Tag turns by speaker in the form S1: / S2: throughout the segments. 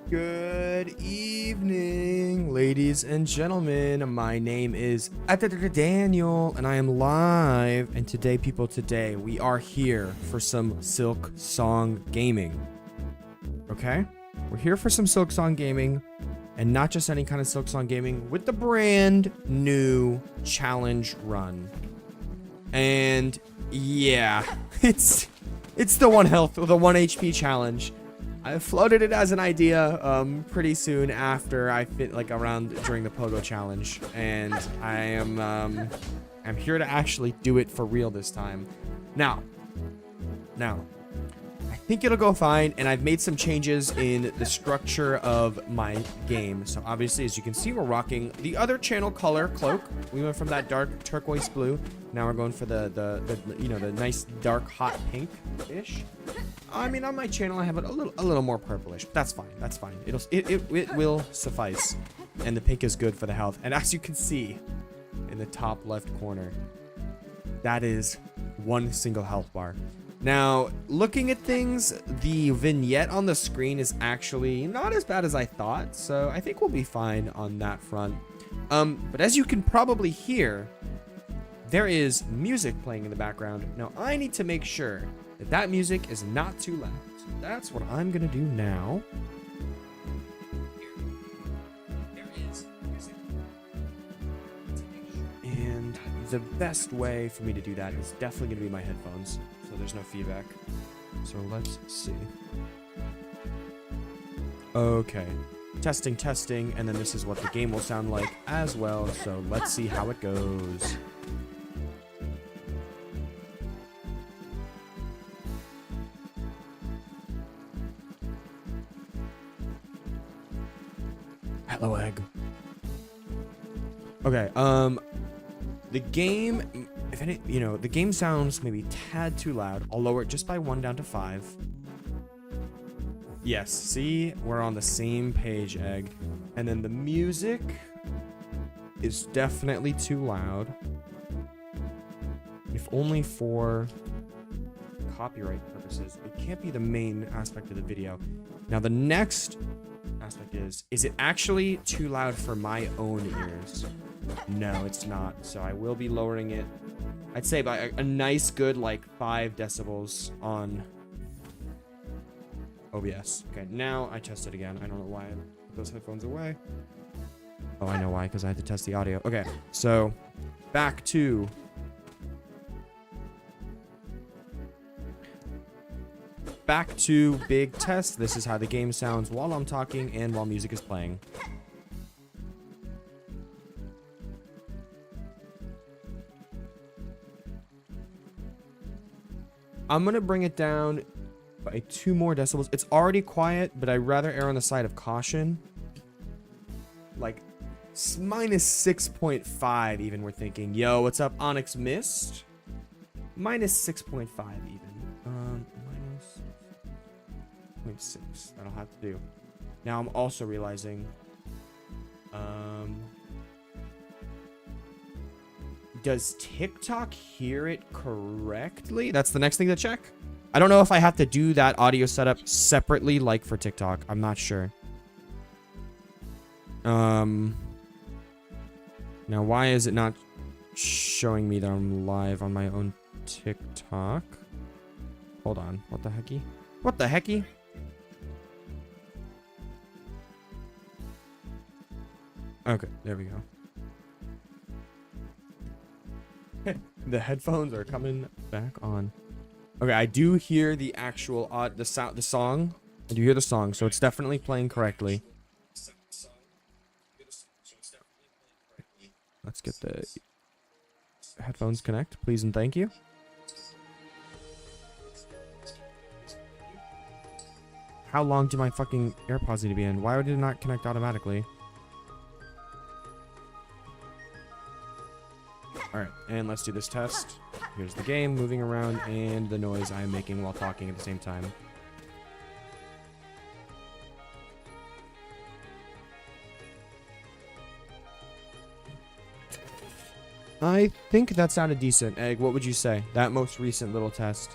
S1: Good evening, ladies and gentlemen. My name is Daniel, and I am live. And today, we are here for some Silksong gaming. Okay? We're here for some Silksong gaming, and not just any kind of Silksong gaming, with the brand new challenge run. And yeah, it's the 1 health or the 1 HP challenge. I floated it as an idea pretty soon after I fit around during the Pogo challenge, and I am I'm here to actually do it for real this time. Now I think it'll go fine, and I've made some changes in the structure of my game. So obviously, as you can see, we're rocking the other channel color cloak. We went from that dark turquoise blue. Now we're going for the nice dark hot pink-ish. I mean, on my channel, I have it a little more purplish, but that's fine. That's fine. It will suffice. And the pink is good for the health. And as you can see in the top left corner, that is 1 single health bar. Now, looking at things, the vignette on the screen is actually not as bad as I thought, so I think we'll be fine on that front. But as you can probably hear, there is music playing in the background. Now, I need to make sure that music is not too loud. So that's what I'm gonna do now. There is music. And the best way for me to do that is definitely gonna be my headphones, so there's no feedback. So let's see. Okay. Testing, and then this is what the game will sound like as well. So let's see how it goes. Hello, egg. Okay, the game, the game sounds maybe tad too loud. I'll lower it just by 1 down to 5. Yes, see, we're on the same page, egg. And then the music is definitely too loud. If only for copyright purposes. It can't be the main aspect of the video. Now, the next aspect is it actually too loud for my own ears? No, it's not. So I will be lowering it, I'd say by a nice good 5 decibels on OBS. Okay, now I test it again. I don't know why I put those headphones away. Oh, I know why, because I had to test the audio. Okay, so back to big test. This is how the game sounds while I'm talking and while music is playing. I'm gonna bring it down by 2 more decibels. It's already quiet, but I'd rather err on the side of caution. Minus 6.5 even, we're thinking. Yo, what's up, Onyx Mist? Minus 6.5 even. Minus 0.6. That'll have to do. Now I'm also realizing, does TikTok hear it correctly? That's the next thing to check. I don't know if I have to do that audio setup separately like for TikTok. I'm not sure. Now why is it not showing me that I'm live on my own TikTok? Hold on. What the hecky? What the hecky? Okay, there we go. The headphones are coming back on. Okay, I do hear the actual the song. I do hear the song, so it's definitely playing correctly. Let's get the headphones connect, please and thank you. How long do my fucking AirPods need to be in? Why would it not connect automatically? Alright, and let's do this test. Here's the game moving around and the noise I'm making while talking at the same time. I think that sounded decent. Egg, what would you say? That most recent little test.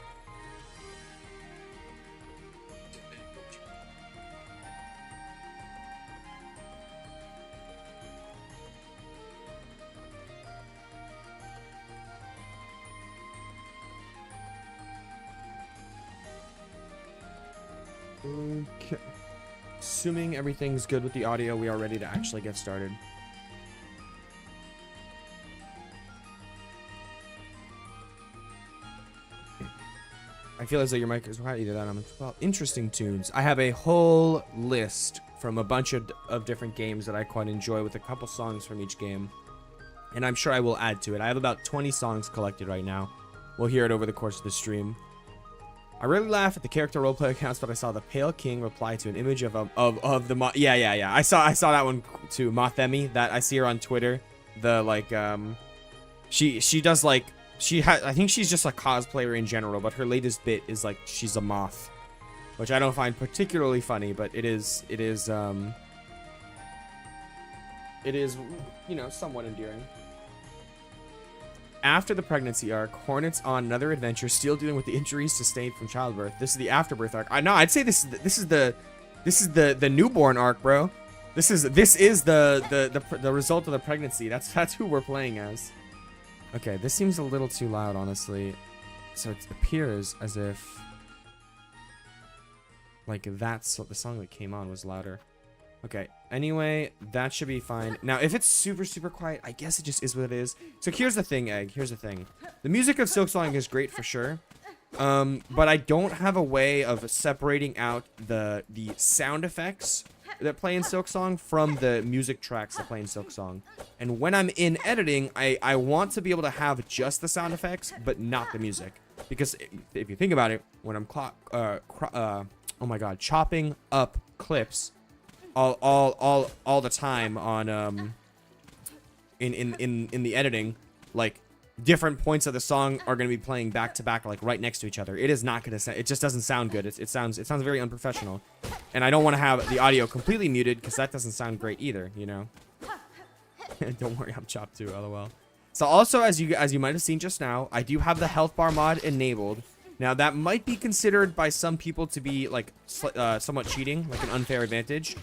S1: Okay. Assuming everything's good with the audio, we are ready to actually get started. I feel as though your mic is hot. Either that, well, interesting tunes. I have a whole list from a bunch of different games that I quite enjoy, with a couple songs from each game, and I'm sure I will add to it. I have about 20 songs collected right now. We'll hear it over the course of the stream. I really laugh at the character roleplay accounts, but I saw the Pale King reply to an image of the yeah. I saw that one too. Mothemi, that I see her on Twitter. The like she does like I think she's just a cosplayer in general, but her latest bit is like she's a moth, which I don't find particularly funny, but it is you know, somewhat endearing. After the pregnancy arc, Hornet's on another adventure, still dealing with the injuries sustained from childbirth. This is the afterbirth arc. I'd say this is the newborn arc, bro. This is the result of the pregnancy. That's who we're playing as. Okay, this seems a little too loud, honestly. So it appears as if like that's the song that came on was louder. Okay, anyway, that should be fine. Now, if it's super, super quiet, I guess it just is what it is. So here's the thing, Egg. Here's the thing. The music of Silksong is great for sure. But I don't have a way of separating out the sound effects that play in Silksong from the music tracks that play in Silksong. And when I'm in editing, I want to be able to have just the sound effects, but not the music. Because if you think about it, when I'm oh my god, chopping up clips all the time on in the editing, like different points of the song are going to be playing back to back, like right next to each other. It is not going to it just doesn't sound good. It sounds very unprofessional, and I don't want to have the audio completely muted because that doesn't sound great either, you know. Don't worry, I'm chopped too, lol. So also, as you might have seen just now, I do have the health bar mod enabled. Now that might be considered by some people to be like somewhat cheating, like an unfair advantage.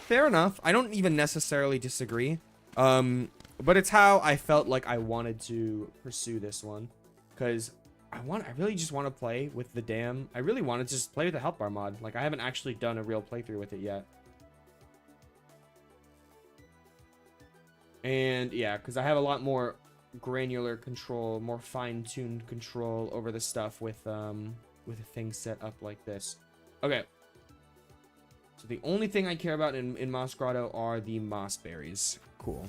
S1: Fair enough. I don't even necessarily disagree. But it's how I felt like I wanted to pursue this one, because I really just want to play with the I really want to just play with the health bar mod. Like, I haven't actually done a real playthrough with it yet. And yeah, because I have a lot more granular control, more fine-tuned control over the stuff with things set up like this. Okay. So the only thing I care about in Moss Grotto are the moss berries. Cool.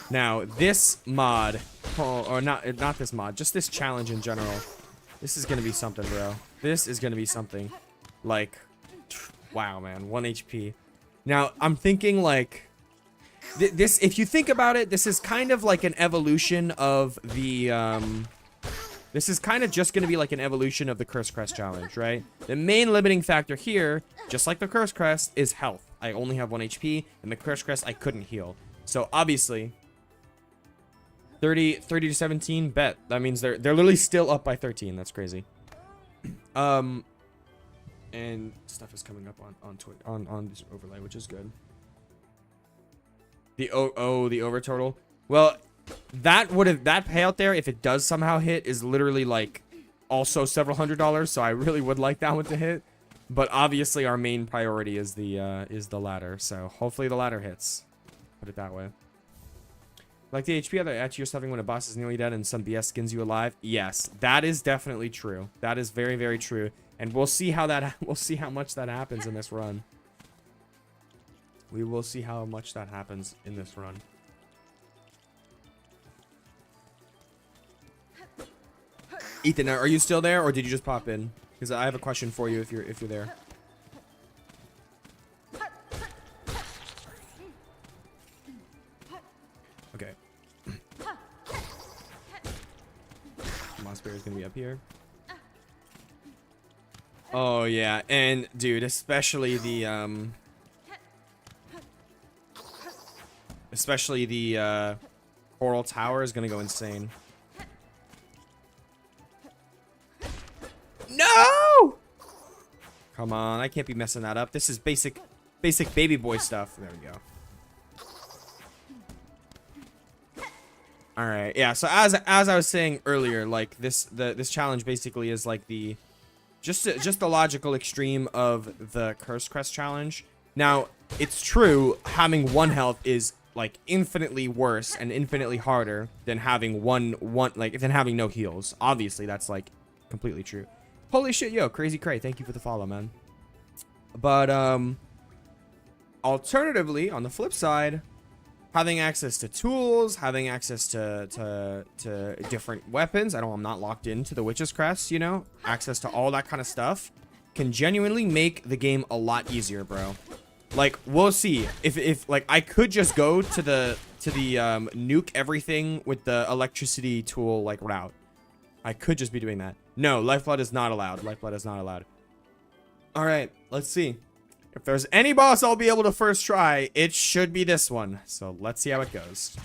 S1: Now, this mod, or not this mod, just this challenge in general, this is going to be something, bro. This is going to be something. Like, wow, man, 1 HP. Now, I'm thinking, like, this, if you think about it, this is kind of like an evolution of the, this is kind of just going to be like an evolution of the Curse Crest challenge, right? The main limiting factor here, just like the Curse Crest, is health. I only have 1 HP, and the Curse Crest I couldn't heal. So, obviously, 30 to 17, bet. That means they're literally still up by 13. That's crazy. And stuff is coming up on Twitter, on this overlay, which is good. The over total. Well, that payout there, if it does somehow hit, is literally like also several $100s. So I really would like that one to hit. But obviously our main priority is the ladder. So hopefully the ladder hits. Put it that way. Like the HP that you're suffering when a boss is nearly dead and some BS skins you alive. Yes, that is definitely true. That is very, very true. And we'll see how much that happens in this run. We will see how much that happens in this run. Ethan, are you still there, or did you just pop in? Because I have a question for you if you're there. Okay. Moss Bear is gonna be up here. Oh yeah, and dude, especially the Coral Tower is gonna go insane. No! Come on, I can't be messing that up. This is basic baby boy stuff. There we go. All right. Yeah. So as I was saying earlier, like this challenge basically is like the just the logical extreme of the Curse Crest challenge. Now, it's true having 1 health is like infinitely worse and infinitely harder than having one like than having no heals. Obviously, that's like completely true. Holy shit, yo, Crazy Cray, thank you for the follow, man. But alternatively, on the flip side, having access to tools, having access to different weapons. I'm not locked into the Witch's Crest, you know? Access to all that kind of stuff can genuinely make the game a lot easier, bro. Like, we'll see. If like, I could just go to the nuke everything with the electricity tool, like, route. I could just be doing that. No, Lifeblood is not allowed. Lifeblood is not allowed. Alright, let's see. If there's any boss I'll be able to first try, it should be this one. So let's see how it goes.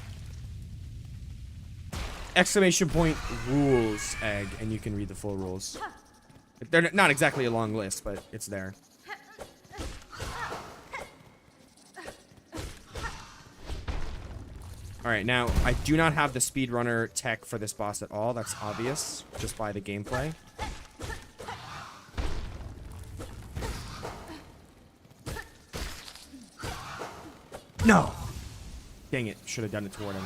S1: Exclamation point rules egg, and you can read the full rules. They're not exactly a long list, but it's there. Alright, now, I do not have the speedrunner tech for this boss at all. That's obvious, just by the gameplay. No! Dang it, should have done it toward him.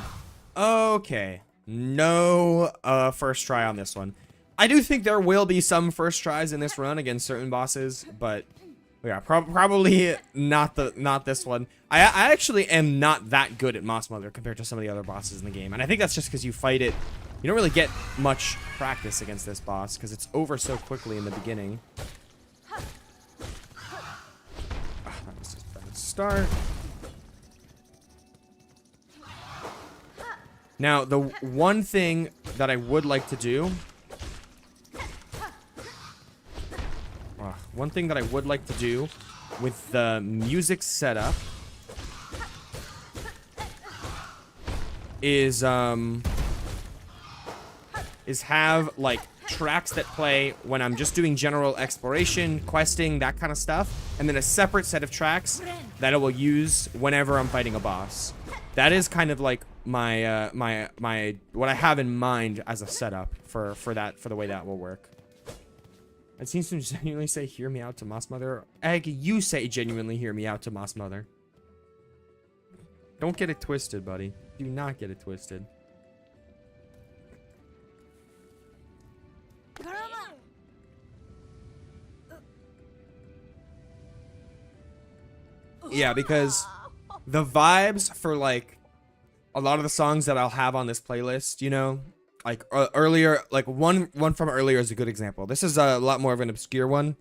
S1: Okay, no first try on this one. I do think there will be some first tries in this run against certain bosses, but yeah, probably not this one. I actually am not that good at Moss Mother compared to some of the other bosses in the game, and I think that's just because you fight it. You don't really get much practice against this boss because it's over so quickly in the beginning. That was just a bad start. Now, the one thing that I would like to do... one thing that I would like to do with the music setup is have, like, tracks that play when I'm just doing general exploration, questing, that kind of stuff, and then a separate set of tracks that I will use whenever I'm fighting a boss. That is kind of like my what I have in mind as a setup for the way that will work. It seems to genuinely say "hear me out" to Moss Mother. Egg, you say "genuinely hear me out" to Moss Mother. Don't get it twisted, buddy. Do not get it twisted. Yeah, because the vibes for, like, a lot of the songs that I'll have on this playlist, you know, like earlier, like one from earlier is a good example. This is a lot more of an obscure one,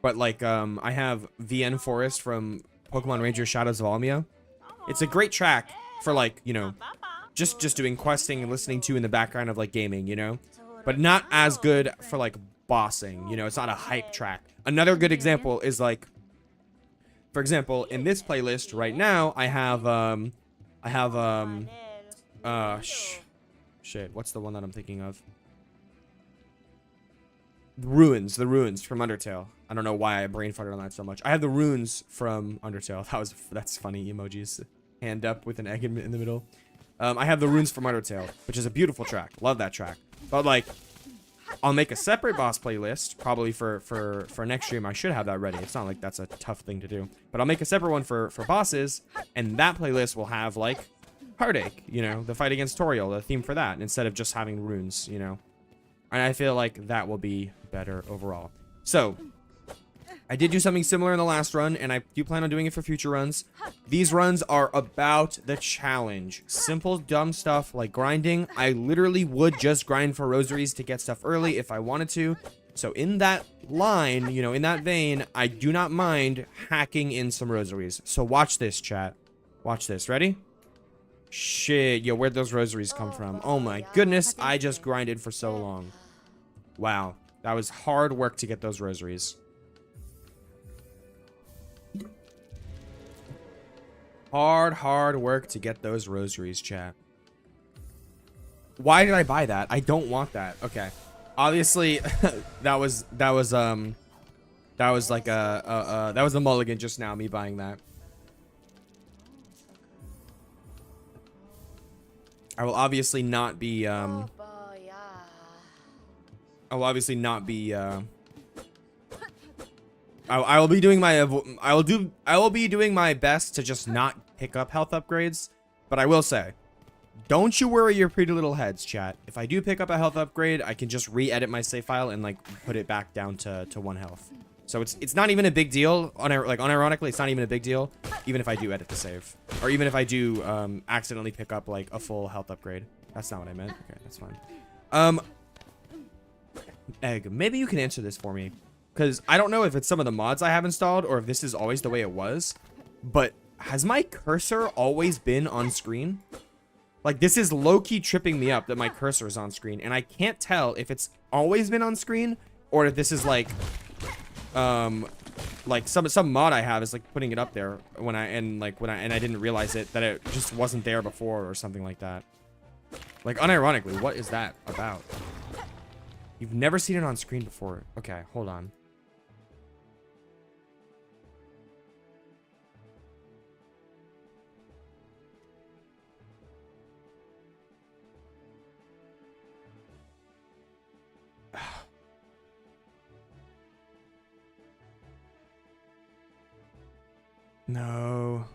S1: but like I have VN Forest from Pokemon Ranger Shadows of Almia. It's a great track for, like, you know, just doing questing and listening to in the background of, like, gaming, you know, but not as good for, like, bossing, you know. It's not a hype track. Another good example is, like, for example, in this playlist right now, I have shit, what's the one that I'm thinking of? The runes from Undertale. I don't know why I brain farted on that so much. I have the runes from Undertale. That's funny emojis. Hand up with an egg in the middle. I have the runes from Undertale, which is a beautiful track. Love that track. But, like, I'll make a separate boss playlist, probably for next stream. I should have that ready. It's not like that's a tough thing to do. But I'll make a separate one for bosses, and that playlist will have, like, Heartache, you know, the fight against Toriel, the theme for that, instead of just having runes, you know. And I feel like that will be better overall. So, I did do something similar in the last run, and I do plan on doing it for future runs. These runs are about the challenge. Simple, dumb stuff like grinding. I literally would just grind for rosaries to get stuff early if I wanted to. So in that line, you know, in that vein, I do not mind hacking in some rosaries. So watch this, chat. Watch this. Ready? Shit, yo, where'd those rosaries come from? Oh my goodness, I just grinded for so long. Wow, that was hard work to get those rosaries. Hard work to get those rosaries, chat. Why did I buy that? I don't want that. Okay. Obviously, that was like that was a mulligan just now, me buying that. I will obviously not be I will obviously not be I will be doing my I will be doing my best to just not pick up health upgrades, but I will say, don't you worry your pretty little heads, chat. If I do pick up a health upgrade, I can just re-edit my save file and like put it back down to 1 health. So it's not even a big deal. Like unironically, it's not even a big deal, even if I do edit the save, or even if I do accidentally pick up like a full health upgrade. That's not what I meant. Okay, that's fine. Egg, maybe you can answer this for me, because I don't know if it's some of the mods I have installed or if this is always the way it was, but has my cursor always been on screen? Like, this is low-key tripping me up that my cursor is on screen, and I can't tell if it's always been on screen or if this is like some mod I have is like putting it up there when I didn't realize it, that it just wasn't there before or something like that. Like, unironically, what is that about? You've never seen it on screen before. Okay, hold on. No.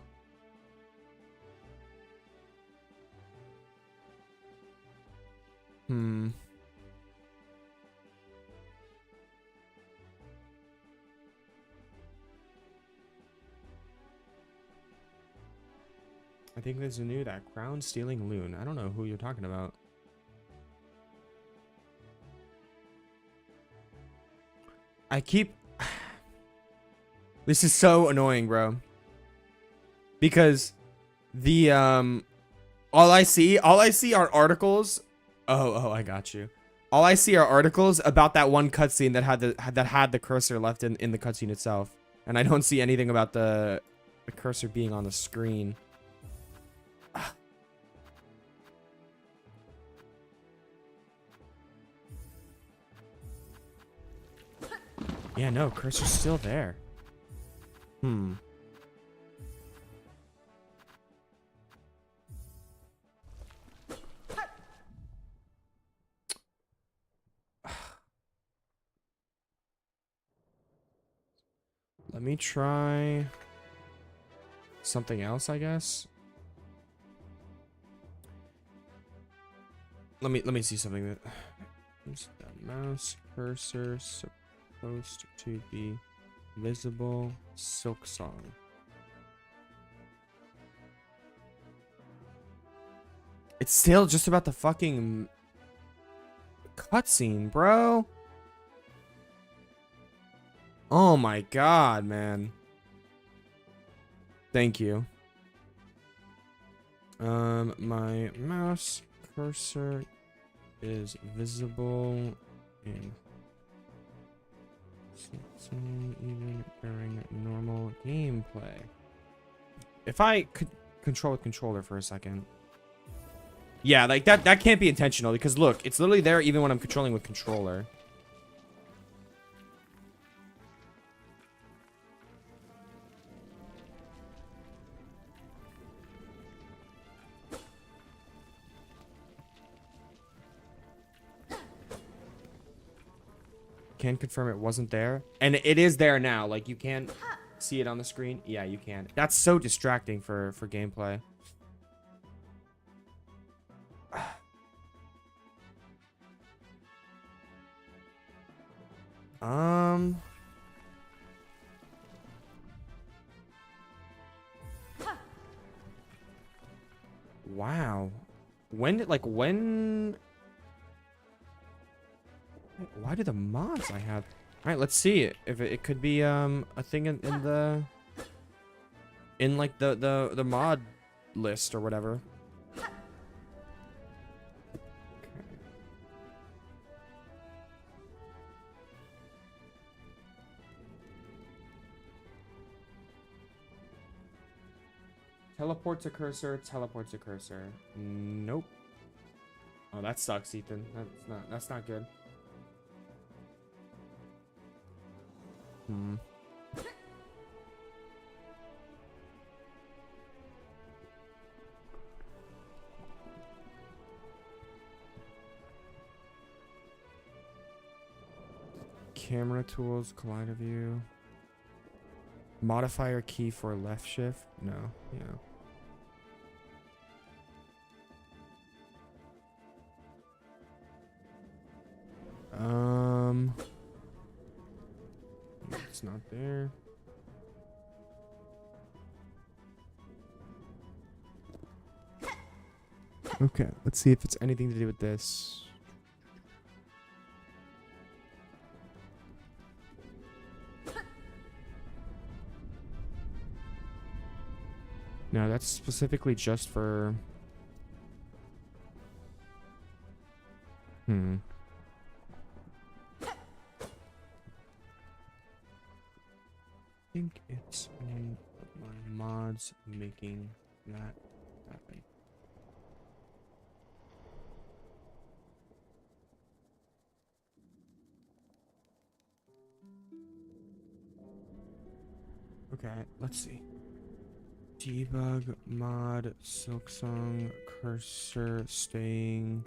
S1: I think there's a new that crown stealing loon. I don't know who you're talking about. I keep this is so annoying, bro. Because the all I see are articles. Oh, I got you. All I see are articles about that one cutscene that had the cursor left in the cutscene itself, and I don't see anything about the cursor being on the screen. Yeah, no, cursor's still there. Let me try something else, I guess. Let me see something that is the mouse cursor supposed to be visible. Silksong. It's still just about the fucking cutscene, bro. Oh my god, man. Thank you. My mouse cursor is visible in Silksong even during normal gameplay. If I could control with controller for a second. Yeah, like that can't be intentional, because look, it's literally there even when I'm controlling with controller. Can confirm it wasn't there, and it is there now. Like, you can see it on the screen. Yeah, you can. That's so distracting for gameplay. Wow. When why do the mods I have? All right, let's see it. If it could be a thing in the like the mod list or whatever. Teleport to cursor, teleport to cursor. Nope. Oh, that sucks, Ethan. That's not good. Camera tools, collider view. Modifier key for left shift? No, yeah. It's not there. Okay, let's see if it's anything to do with this. No, that's specifically just for... I think it's one of my mods making that happen. Okay, let's see. Debug mod Silksong cursor staying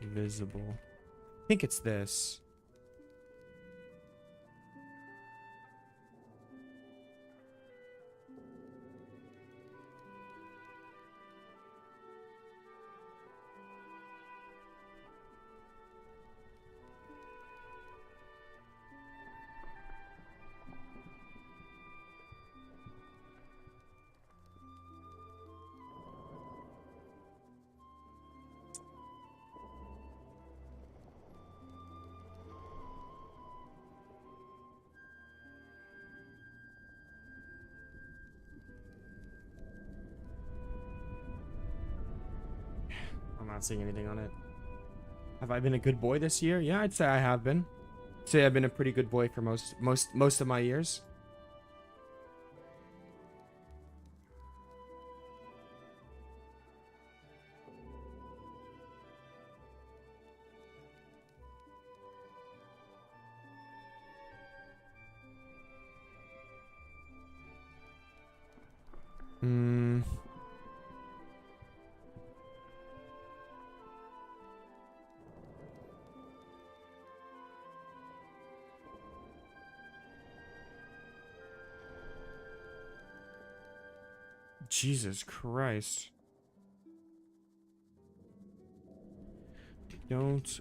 S1: visible. I think it's this. I'm not seeing anything on it. Have I been a good boy this year? Yeah, I'd say I have been. I'd say I've been a pretty good boy for most of my years. Jesus Christ. Don't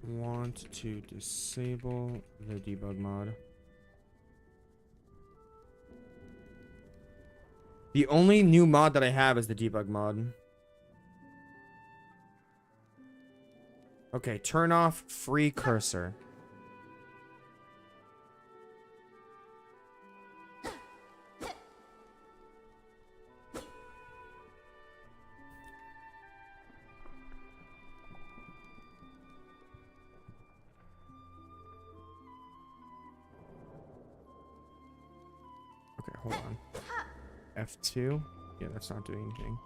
S1: want to disable the debug mod. The only new mod that I have is the debug mod. Okay, turn off free cursor. Okay, hold on. F2? Yeah, that's not doing anything.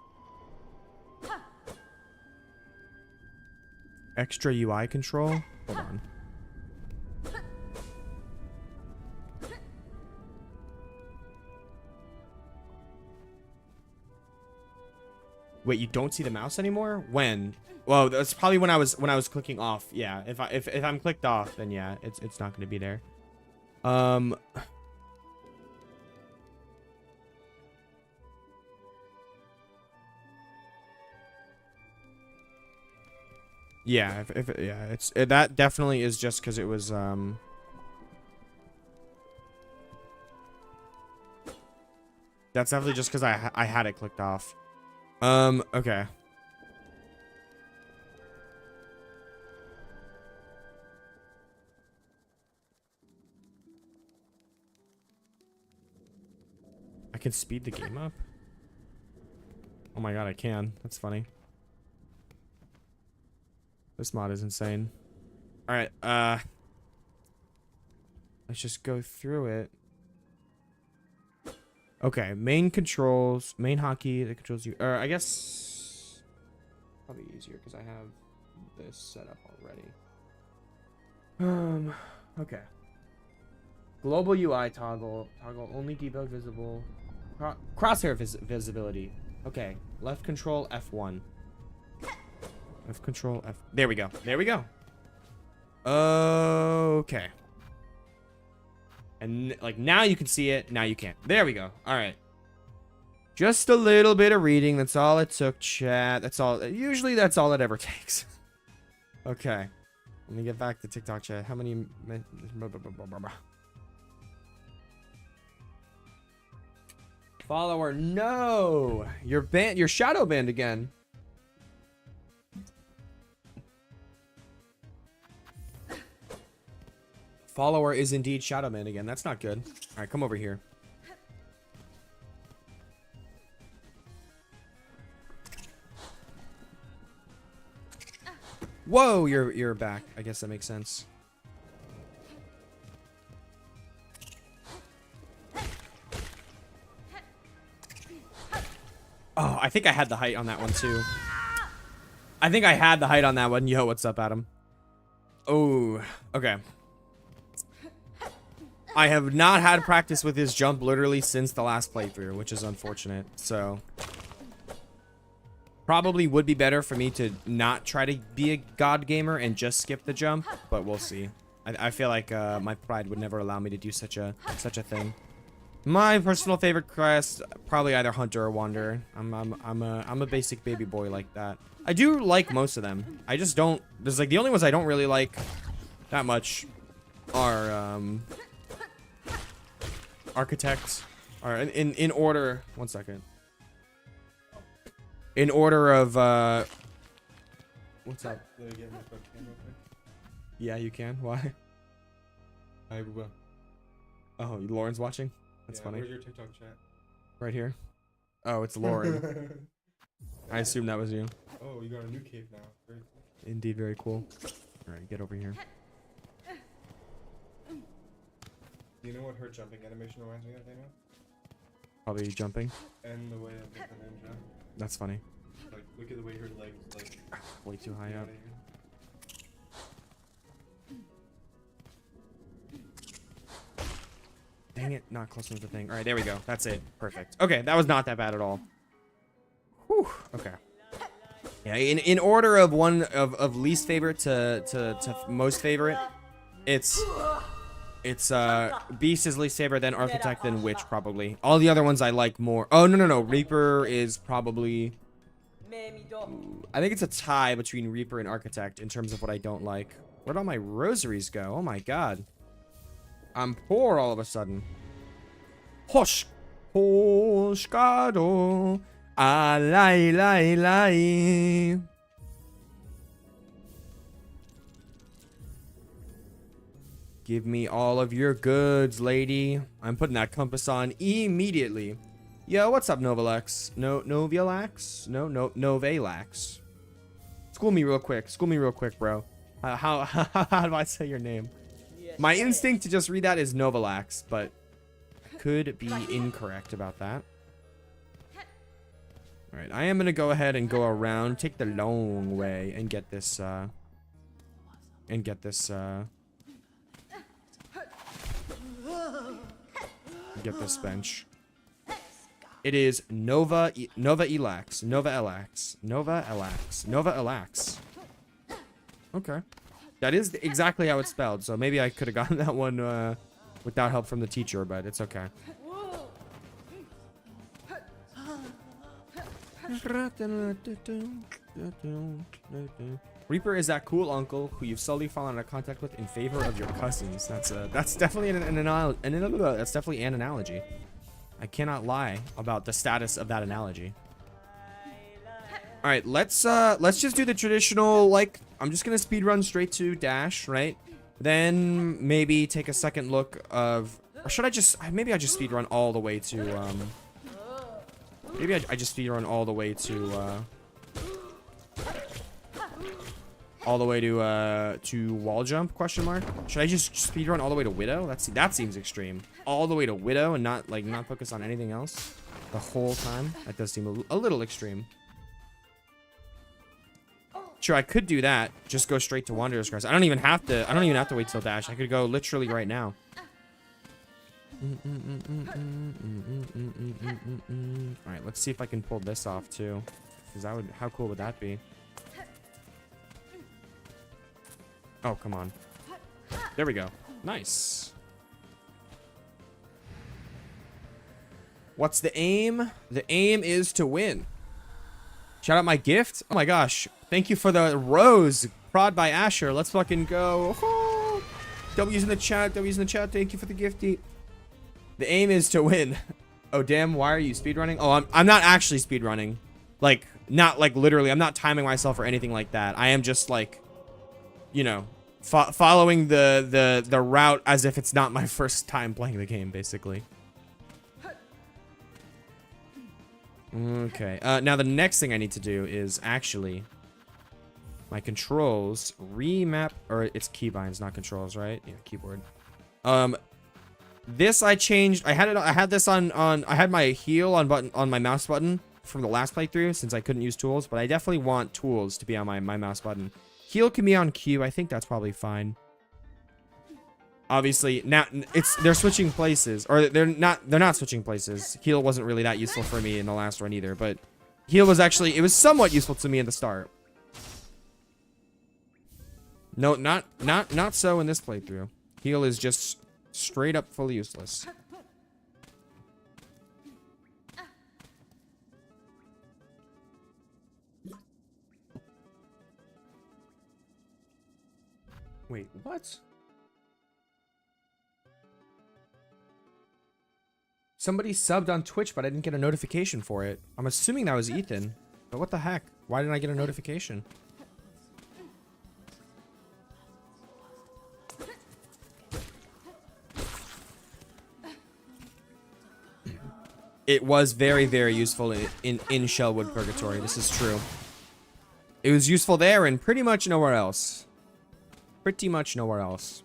S1: Extra UI control? Hold on. Wait, you don't see the mouse anymore? When? Well, that's probably when I was clicking off. Yeah, if I'm clicked off, then yeah, it's not going to be there. Yeah, that definitely is just because it was that's definitely just because I had it clicked off. Okay. I can speed the game up? Oh my god, I can. That's funny. This mod is insane. Alright, let's just go through it. Okay, main controls, main hotkey that controls you. Or I guess probably easier because I have this set up already. Okay. Global UI toggle only debug visible. Crosshair visibility. Okay, left control F1. Left control F. There we go. There we go. Okay. And like now you can see it. Now you can't. There we go. All right. Just a little bit of reading. That's all it took, chat. That's all. Usually that's all it ever takes. Okay. Let me get back to TikTok chat. How many... Follower, no! You're banned. You're shadow banned again. Follower is indeed shadow banned again. That's not good. All right, come over here. Whoa, you're back. I guess that makes sense. Oh, I think I had the height on that one too. I think I had the height on that one. Yo, what's up, Adam? Oh, okay. I have not had practice with his jump literally since the last playthrough, which is unfortunate. So probably would be better for me to not try to be a god gamer and just skip the jump, but we'll see. I feel like my pride would never allow me to do such a thing. My personal favorite quest, probably either Hunter or Wanderer. I'm a basic baby boy like that. I do like most of them. I just don't. There's like the only ones I don't really like that much are Architect. All right, in order. 1 second. In order of what's up? Yeah, you can. Why?
S2: Hi, Booba.
S1: Oh, Lauren's watching. That's funny.
S2: Where's your TikTok chat?
S1: Right here. Oh, it's Lauren. I assume that was you.
S2: Oh, you got a new cape now. Very cool.
S1: Indeed, very cool. All right, get over here.
S2: You know what her jumping animation reminds me of, Daniel?
S1: Probably jumping.
S2: And the way of the ninja.
S1: That's funny.
S2: Like, look at the way her legs, like...
S1: Way too high up. Dang it, not close enough to the thing. All right, there we go. That's it. Perfect. Okay, that was not that bad at all. Whew. Okay. Yeah, in order of least favorite to most favorite, it's Beast is least favorite, then Architect, then Witch probably. All the other ones I like more. Oh no, Reaper is probably. I think it's a tie between Reaper and Architect in terms of what I don't like. Where'd all my rosaries go? Oh my god. I'm poor all of a sudden. Hosh. Hoshkado. Alai. Give me all of your goods, lady. I'm putting that compass on immediately. Yo, what's up, Novalax? Novalax? No, Novalax. School me real quick, bro. How do I say your name? My instinct to just read that is Novalax, but I could be incorrect about that. All right, I am gonna go ahead and go around, take the long way, and get this. Get this bench. It is Nova Elax. Okay. That is exactly how it's spelled, so maybe I could have gotten that one without help from the teacher, but it's okay. Reaper is that cool uncle who you've slowly fallen out of contact with in favor of your cousins. That's definitely an analogy. I cannot lie about the status of that analogy. All right, let's just do the traditional, like, I'm just gonna speed run straight to dash, right? Then maybe take a second look of, or should I just, maybe I just speed run all the way to maybe I just speed run all the way to wall jump, question mark. Should I just speed run all the way to Widow? That seems extreme. All the way to Widow and not focus on anything else the whole time. That does seem a little extreme. Sure, I could do that. Just go straight to Wanderer's Crest. I don't even have to wait till dash. I could go literally right now. All right, let's see if I can pull this off too. Because how cool would that be? Oh, come on. There we go. Nice. What's the aim? The aim is to win. Shout out my gift. Oh my gosh. Thank you for the rose. Prod by Asher. Let's fucking go. Oh. W's in the chat. W's in the chat. Thank you for the gifty. The aim is to win. Oh, damn. Why are you speedrunning? Oh, I'm not actually speedrunning. Like, not like literally. I'm not timing myself or anything like that. I am just like, you know, following the route as if it's not my first time playing the game, basically. Okay. Now the next thing I need to do is actually my controls remap, or it's keybinds, not controls, right? Yeah, keyboard. This I changed. I had this on I had my heel on my mouse button from the last playthrough since I couldn't use tools, but I definitely want tools to be on my mouse button. Heel can be on Q. I think that's probably fine. Obviously, now they're switching places, or they're not switching places. Heal wasn't really that useful for me in the last run either, but heal was actually, it was somewhat useful to me at the start. No, not so in this playthrough. Heal is just straight up fully useless. Wait, what? Somebody subbed on Twitch, but I didn't get a notification for it. I'm assuming that was Ethan. But what the heck? Why didn't I get a notification? It was very, very useful in Shellwood Purgatory. This is true. It was useful there and pretty much nowhere else. Pretty much nowhere else.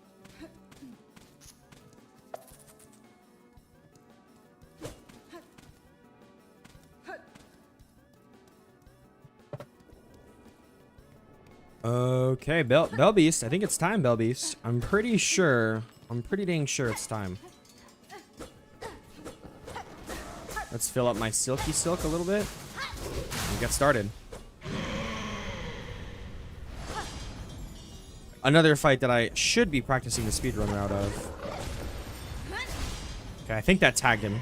S1: Okay, Bell Beast. I think it's time, Bell Beast. I'm pretty dang sure it's time. Let's fill up my Silky Silk a little bit and get started. Another fight that I should be practicing the speedrun route of. Okay, I think that tagged him.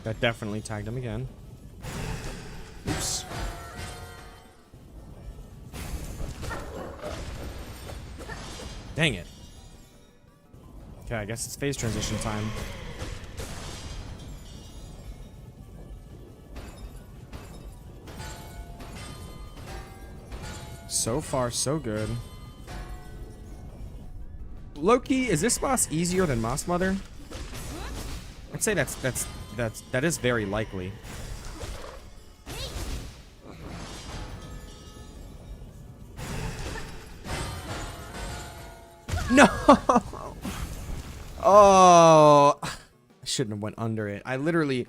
S1: That definitely tagged him again. Oops. Dang it. Okay, I guess it's phase transition time. So far, so good. Loki, is this boss easier than Moss Mother? I'd say that is very likely. No! Oh, I shouldn't have went under it. I literally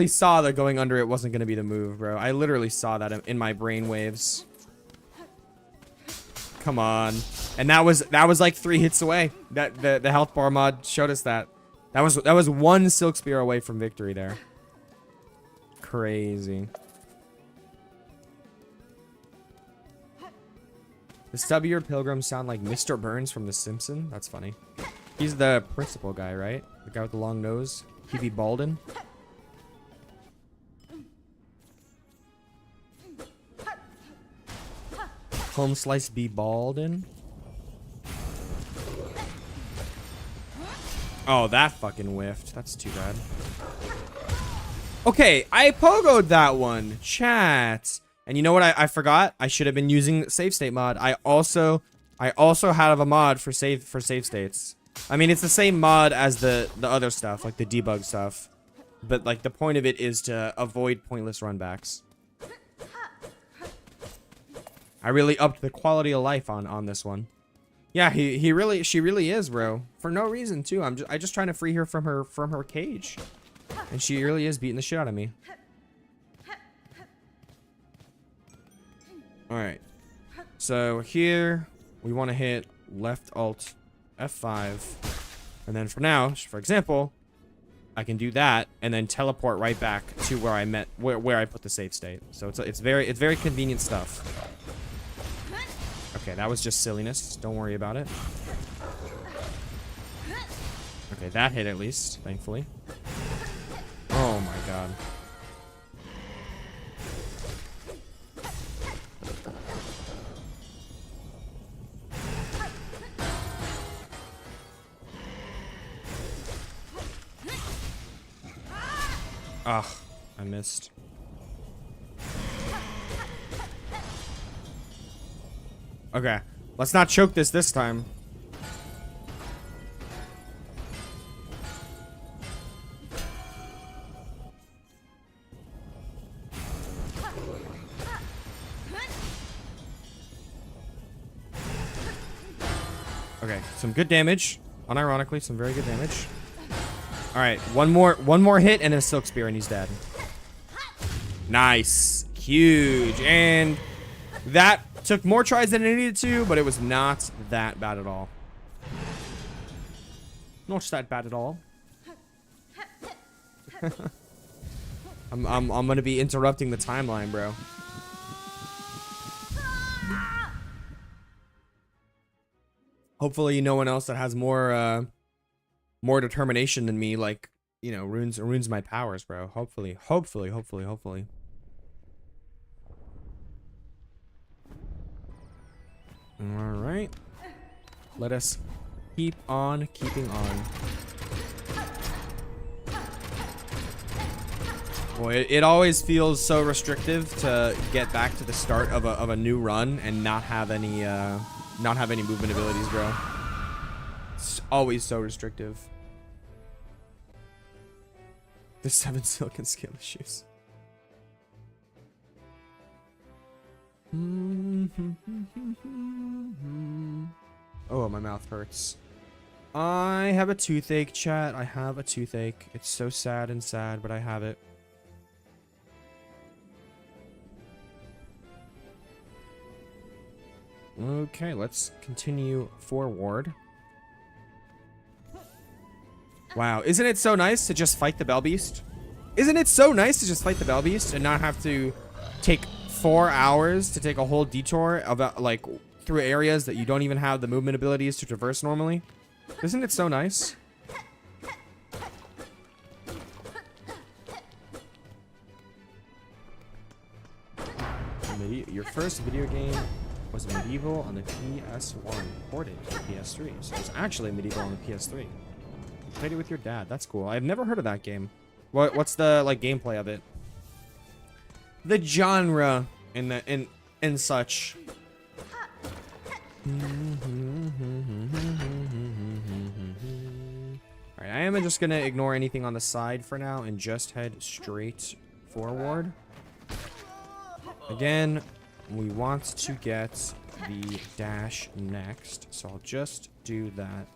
S1: saw that going under it wasn't gonna be the move, bro. I literally saw that in my brain waves. Come on. And that was like 3 hits away. That the health bar mod showed us that. That was one Silk Spear away from victory there. Crazy. The stubbier pilgrims sound like Mr. Burns from The Simpsons. That's funny. He's the principal guy, right? The guy with the long nose. He be Baldin. Home slice be Baldin. Oh, that fucking whiffed. That's too bad. Okay, I pogoed that one. Chat. And you know what I forgot? I should have been using save state mod. I also have a mod for save states. I mean, it's the same mod as the other stuff, like the debug stuff. But like the point of it is to avoid pointless runbacks. I really upped the quality of life on this one. Yeah, she really is, bro. For no reason too. I just trying to free her from her cage. And she really is beating the shit out of me. Alright. So here we want to hit left alt F5. And then for now, for example, I can do that and then teleport right back to where I met where I put the save state. So it's very convenient stuff. Okay, that was just silliness. Don't worry about it. Okay, that hit at least, thankfully. Oh my god. Ugh, I missed. Okay, let's not choke this time. Okay, some good damage. Unironically, some very good damage. All right, one more hit and a silk spear and he's dead. Nice, huge, and that took more tries than it needed to, but it was not that bad at all. Not that bad at all. I'm gonna be interrupting the timeline, bro. Hopefully, no one else that has more determination than me, like, you know, ruins my powers, bro. Hopefully. All right. Let us keep on keeping on. Boy, it always feels so restrictive to get back to the start of a new run and not have any movement abilities, bro. It's always so restrictive. The 7 silken scale shoes. Oh, my mouth hurts. I have a toothache, chat. I have a toothache. It's so sad and sad, but I have it. Okay, let's continue forward. Wow, isn't it so nice to just fight the Bell Beast? Isn't it so nice to just fight the Bell Beast and not have to take 4 hours to take a whole detour about, like, through areas that you don't even have the movement abilities to traverse normally? Isn't it so nice? Your first video game was Medieval on the PS1, ported to PS3. So it's actually Medieval on the PS3. You played it with your dad. That's cool. I've never heard of that game. What's the, like, gameplay of it? The genre and such. Alright, I am just gonna ignore anything on the side for now and just head straight forward. Again, we want to get the dash next, so I'll just do that.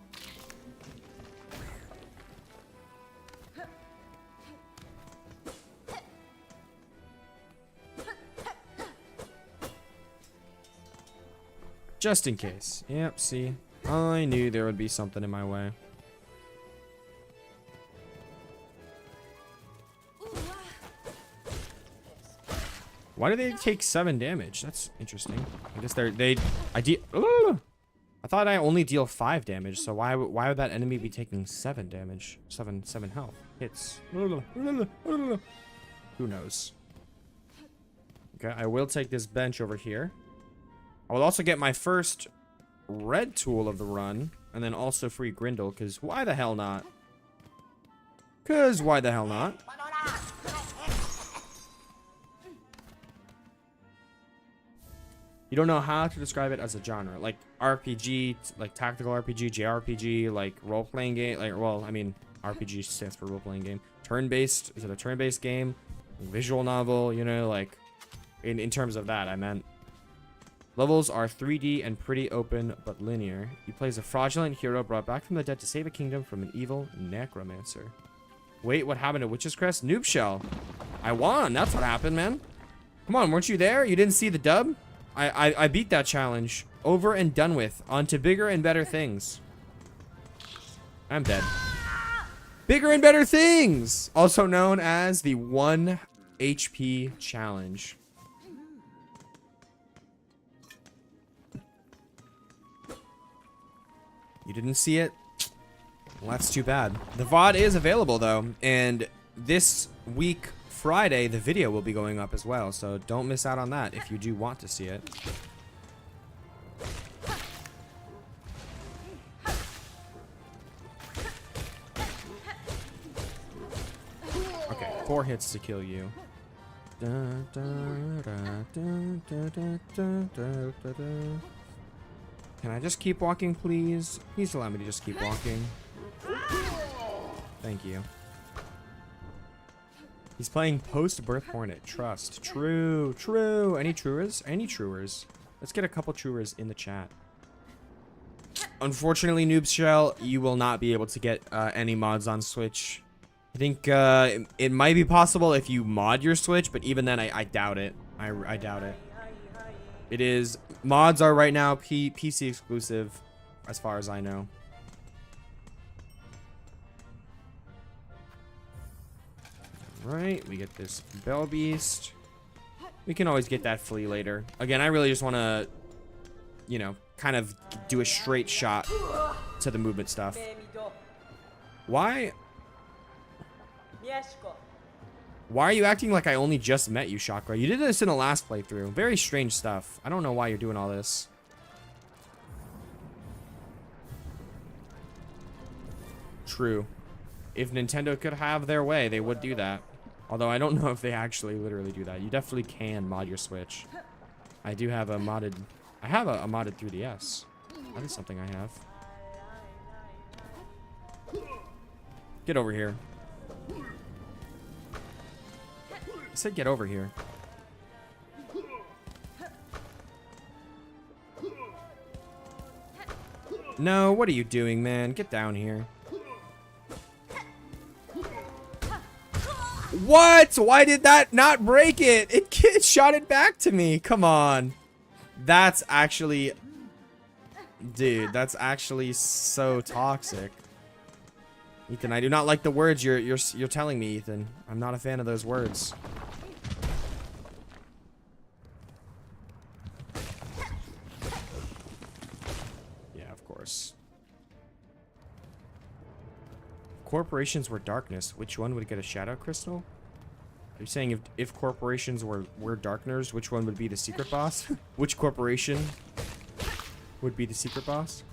S1: Just in case. Yep, see? I knew there would be something in my way. Why do they take 7 damage? That's interesting. I guess I thought I only deal 5 damage, so why would that enemy be taking 7 damage? 7 health hits. Who knows? Okay, I will take this bench over here. I will also get my first red tool of the run, and then also free Grindle, because why the hell not? Because why the hell not? You don't know how to describe it as a genre. Like RPG, like tactical RPG, JRPG, like role-playing game. Like, well, I mean, RPG stands for role-playing game. Turn-based, is it a turn-based game? Visual novel, you know, like, in terms of that, I meant. Levels are 3D and pretty open, but linear. You play as a fraudulent hero brought back from the dead to save a kingdom from an evil necromancer. Wait, what happened to Witch's Crest? Noob Shell. I won. That's what happened, man. Come on, weren't you there? You didn't see the dub? I beat that challenge. Over and done with. On to bigger and better things. I'm dead. Bigger and better things, also known as the 1 HP challenge. You didn't see it? Well, that's too bad. The VOD is available though, and this week, Friday, the video will be going up as well, so don't miss out on that if you do want to see it. Okay, 4 hits to kill you. Can I just keep walking, please? Please allow me to just keep walking. Thank you. He's playing Post-Birth Hornet. Trust. True. True. Any truers? Any truers? Let's get a couple truers in the chat. Unfortunately, Noob Shell, you will not be able to get any mods on Switch. I think it might be possible if you mod your Switch, but even then, I doubt it. I doubt it. It is... Mods are right now PC exclusive, as far as I know. Right, we get this Bell Beast. We can always get that flea later. Again, I really just want to, you know, kind of do a straight shot to the movement stuff. Why are you acting like I only just met you, Chakra? You did this in the last playthrough. Very strange stuff. I don't know why you're doing all this. True. If Nintendo could have their way, they would do that. Although I don't know if they actually literally do that. You definitely can mod your Switch. I do have a modded... I have a modded 3DS. That is something I have. Get over here. I said get over here. No, what are you doing, man? Get down here. What? Why did that not break it? It shot it back to me. Come on. That's actually... Dude, that's actually so toxic. Ethan, I do not like the words you're telling me, Ethan. I'm not a fan of those words. Yeah, of course. Corporations were darkness. Which one would get a shadow crystal? Are you saying if corporations were darkners, which one would be the secret boss? Which corporation would be the secret boss?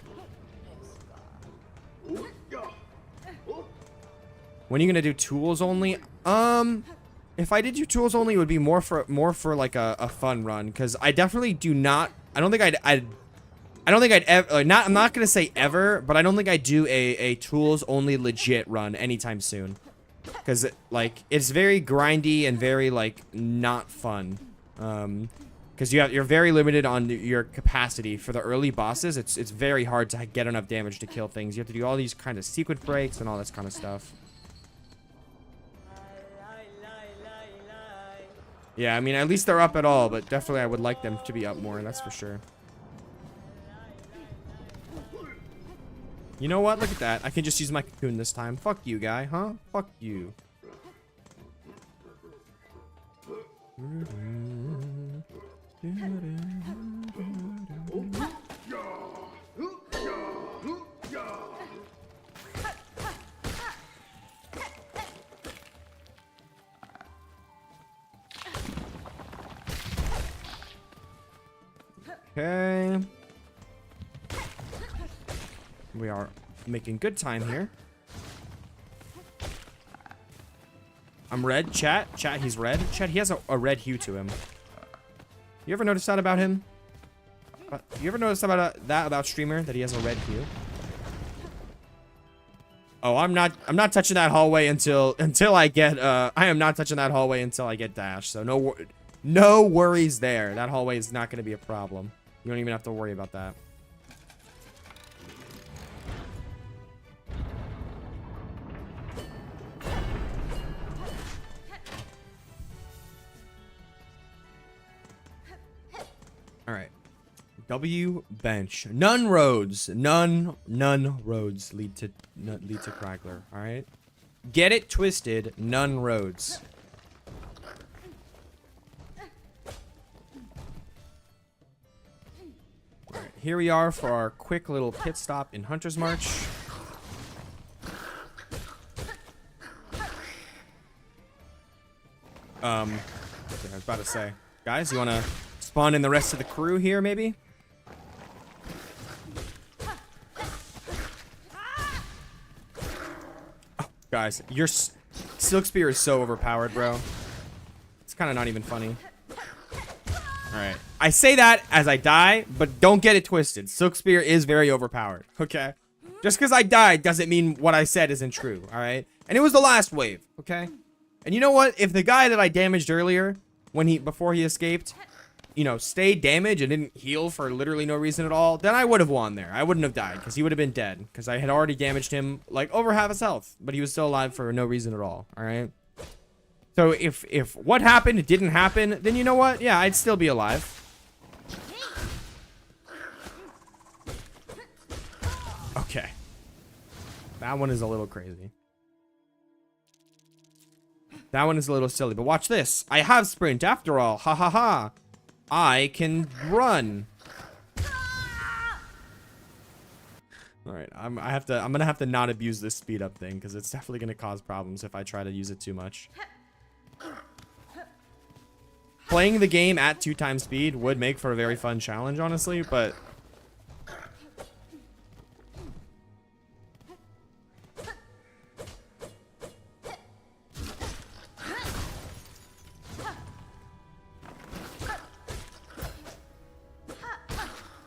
S1: When are you gonna do tools only? If I did do tools only, it would be more for like a fun run, because I definitely do not. I don't think I'd ever. I'm not gonna say ever, but I don't think I'd do a tools only legit run anytime soon, because like it's very grindy and very like not fun. Because you're very limited on your capacity for the early bosses. It's very hard to get enough damage to kill things. You have to do all these kind of sequence breaks and all this kind of stuff. Yeah, I mean, at least they're up at all, but definitely I would like them to be up more, that's for sure. You know what? Look at that. I can just use my cocoon this time. Fuck you, guy, huh? Fuck you. Okay. We are making good time here. I'm red, chat. Chat, he's red. Chat, he has a red hue to him. You ever notice that about him? You ever notice about streamer, that he has a red hue? Oh, I'm not touching that hallway until I get I am not touching that hallway until I get dash. So no worries there. That hallway is not going to be a problem. You don't even have to worry about that. All right. W bench. None roads lead to Craggler. All right. Get it twisted, none roads. All right, here we are for our quick little pit stop in Hunter's March. Okay, I was about to say, guys, you want to spawn in the rest of the crew here, maybe? Oh, guys, your Silk Spear is so overpowered, bro. It's kind of not even funny. All right, I say that as I die, but don't get it twisted. Silk Spear is very overpowered. Okay, just because I died doesn't mean what I said isn't true. All right, and it was the last wave. Okay. And you know what? If the guy that I damaged earlier, before he escaped, you know, stayed damaged and didn't heal for literally no reason at all, then I would have won there. I wouldn't have died because he would have been dead because I had already damaged him like over half his health, but he was still alive for no reason at all. All right. So if what happened didn't happen, then you know what? Yeah, I'd still be alive. Okay. That one is a little crazy. That one is a little silly, but watch this. I have sprint after all. Ha ha ha. I can run. All right, I'm gonna have to not abuse this speed up thing because it's definitely gonna cause problems if I try to use it too much. Playing the game at 2x speed would make for a very fun challenge, honestly, but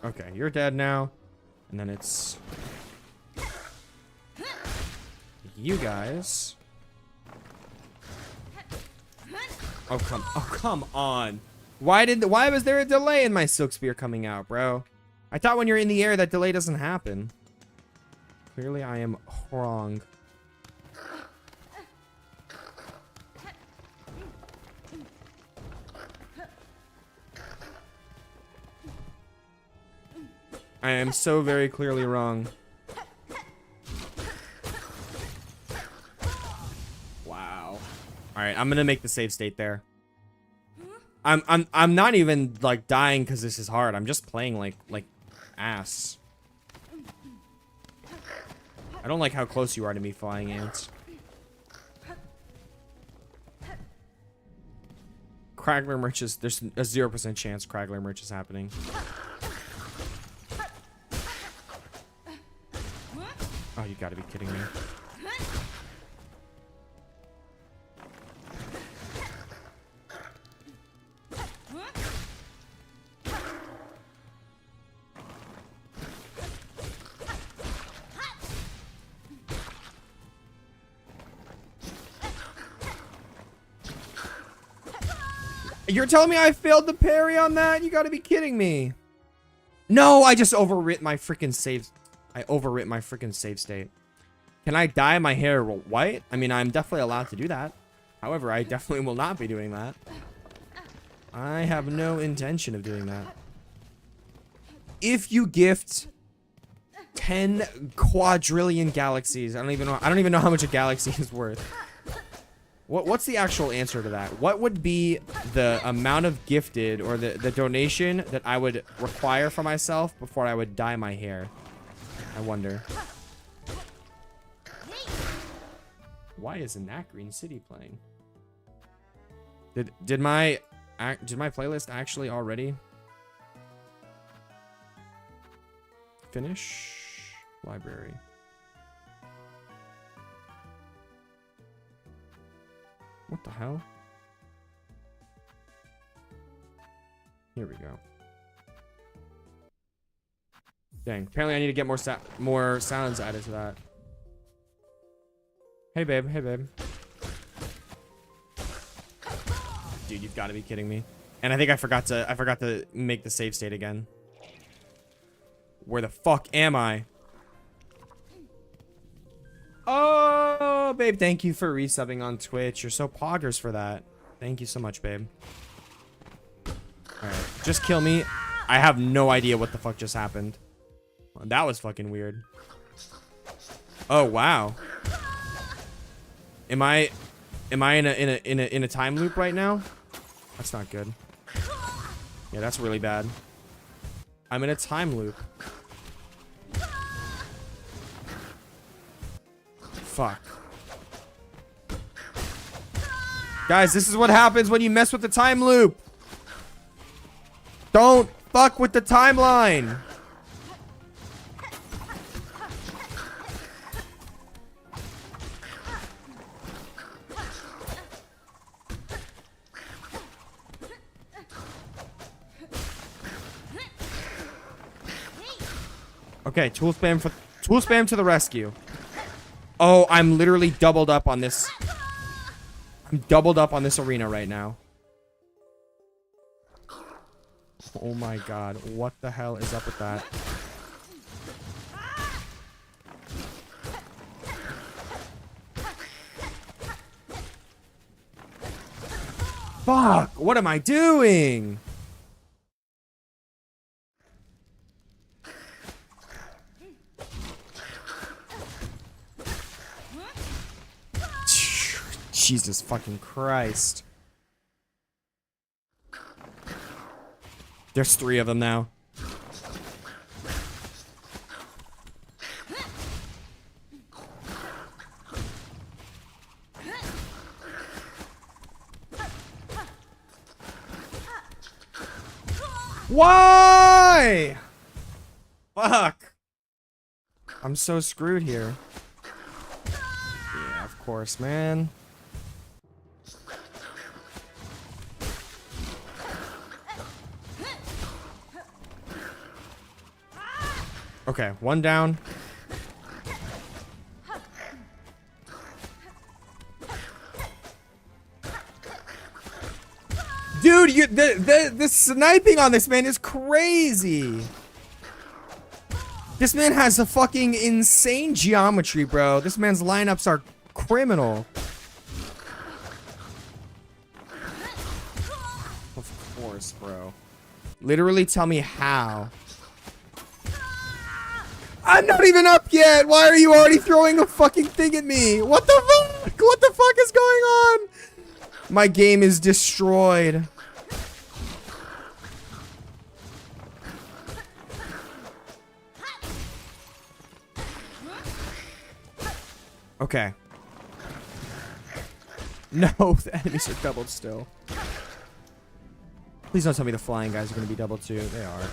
S1: okay, you're dead now. And then it's you guys. Oh come on. Why was there a delay in my Silk Spear coming out, bro? I thought when you're in the air that delay doesn't happen. Clearly I am wrong. I am so very clearly wrong. Wow. All right, I'm gonna make the save state there. I'm not even like dying because this is hard. I'm just playing like ass. I don't like how close you are to me, flying ants. Craggler merch is, there's a 0% chance Craggler merch is happening. Oh, you gotta be kidding me. You're telling me I failed the parry on that? You gotta be kidding me. No, I just overwrit my freaking save. I overwrit my freaking save state. Can I dye my hair white? I mean, I'm definitely allowed to do that. However, I definitely will not be doing that. I have no intention of doing that. If you gift 10 quadrillion galaxies, I don't even know how much a galaxy is worth. What's the actual answer to that? What would be the amount of gifted or the donation that I would require for myself before I would dye my hair? I wonder. Why isn't that Green City playing? Did my playlist actually already finish? Library. What the hell? Here we go. Dang. Apparently I need to get more sounds added to that. Hey babe, hey babe. Dude, you've got to be kidding me. And I think I forgot to make the save state again. Where the fuck am I? Oh, babe, thank you for resubbing on Twitch. You're so poggers for that. Thank you so much, babe. Alright, just kill me. I have no idea what the fuck just happened. Well, that was fucking weird. Oh, wow. Am I in a time loop right now? That's not good. Yeah, that's really bad. I'm in a time loop. Fuck. Guys, this is what happens when you mess with the time loop. Don't fuck with the timeline. Okay, tool spam to the rescue. Oh, I'm literally doubled up on this. I'm doubled up on this arena right now. Oh my god, what the hell is up with that? Fuck, what am I doing? Jesus fucking Christ. There's 3 of them now. Why? Fuck. I'm so screwed here. Yeah, of course, man. Okay, 1 down. Dude, the sniping on this man is crazy. This man has a fucking insane geometry, bro. This man's lineups are criminal. Of course, bro. Literally tell me how. I'm not even up yet. Why are you already throwing a fucking thing at me? What the fuck? What the fuck is going on? My game is destroyed. Okay. No, the enemies are doubled still. Please don't tell me the flying guys are going to be doubled too. They are.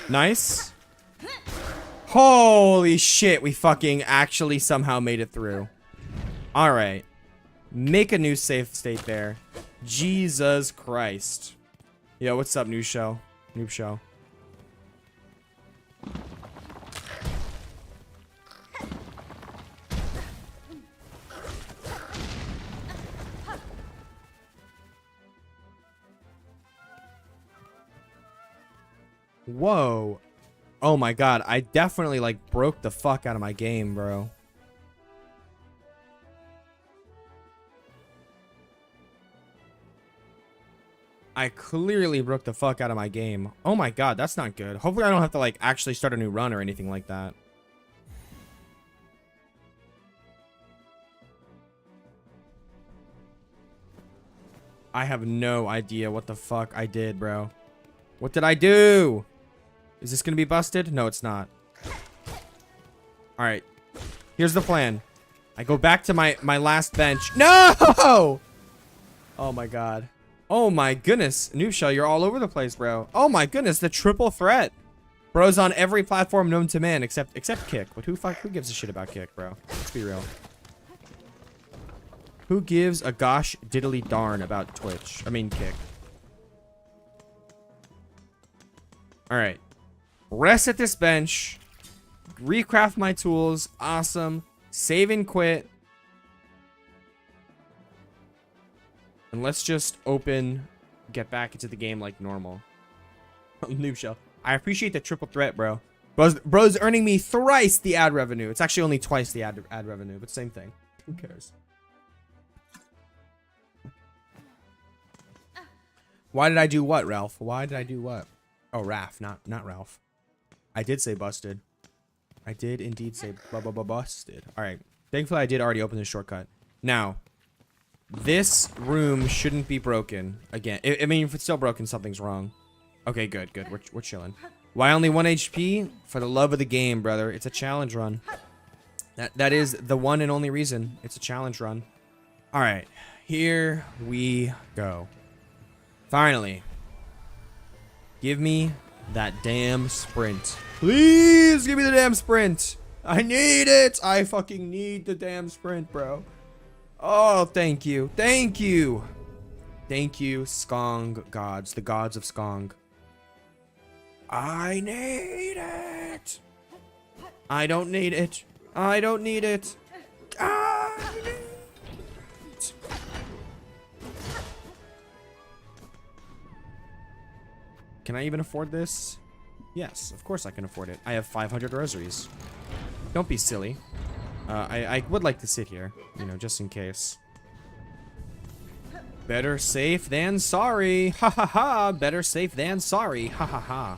S1: Nice. Holy shit, we fucking actually somehow made it through. Alright. Make a new safe state there. Jesus Christ. Yo, what's up, new show? Noob show. Whoa. Oh my god, I definitely like broke the fuck out of my game, bro. I clearly broke the fuck out of my game. Oh my god, that's not good. Hopefully I don't have to like actually start a new run or anything like that. I have no idea what the fuck I did, bro. What did I do? Is this gonna be busted? No, it's not. Alright. Here's the plan. I go back to my last bench. No! Oh my god. Oh my goodness. Noob Shell, you're all over the place, bro. Oh my goodness, the triple threat. Bro's on every platform known to man except Kick. But who gives a shit about Kick, bro? Let's be real. Who gives a gosh diddly darn about Twitch? I mean Kick. Alright. Rest at this bench. Recraft my tools. Awesome. Save and quit. And let's just get back into the game like normal. Noob Shell. I appreciate the triple threat, bro. Bro's earning me thrice the ad revenue. It's actually only twice the ad revenue, but same thing. Who cares? Why did I do what, Ralph? Why did I do what? Oh, Raph, not Ralph. I did say busted. I did indeed say busted. All right. Thankfully, I did already open the shortcut. Now, this room shouldn't be broken again. I mean, if it's still broken, something's wrong. Okay, good. We're chilling. Why only 1 HP? For the love of the game, brother. It's a challenge run. That is the one and only reason. It's a challenge run. All right. Here we go. Finally. Give me that damn sprint. Please give me the damn sprint. I need it. I fucking need the damn sprint, bro. Oh, thank you. Thank you. Thank you, Skong gods. The gods of Skong. I need it. I don't need it. I don't need it. I need it. Can I even afford this? Yes, of course I can afford it. I have 500 rosaries. Don't be silly. I would like to sit here, you know, just in case. Better safe than sorry. Ha ha ha. Better safe than sorry. Ha ha ha.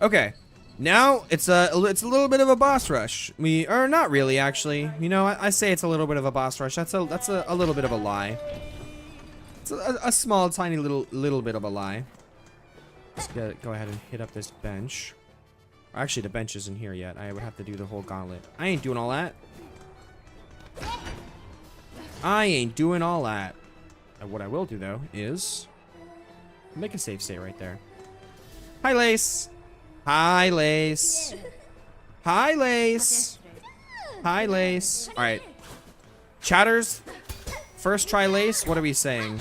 S1: Okay. Now it's a little bit of a boss rush. Or not really, actually. You know, I say it's a little bit of a boss rush. That's a little bit of a lie. It's a small, tiny little bit of a lie. Let's go ahead and hit up this bench. Actually, the bench isn't here yet. I would have to do the whole gauntlet. I ain't doing all that. I ain't doing all that. And what I will do, though, is make a save state right there. Hi, Lace. Hi, Lace. Hi, Lace. Hi, Lace. All right. Chatters, first try Lace. What are we saying?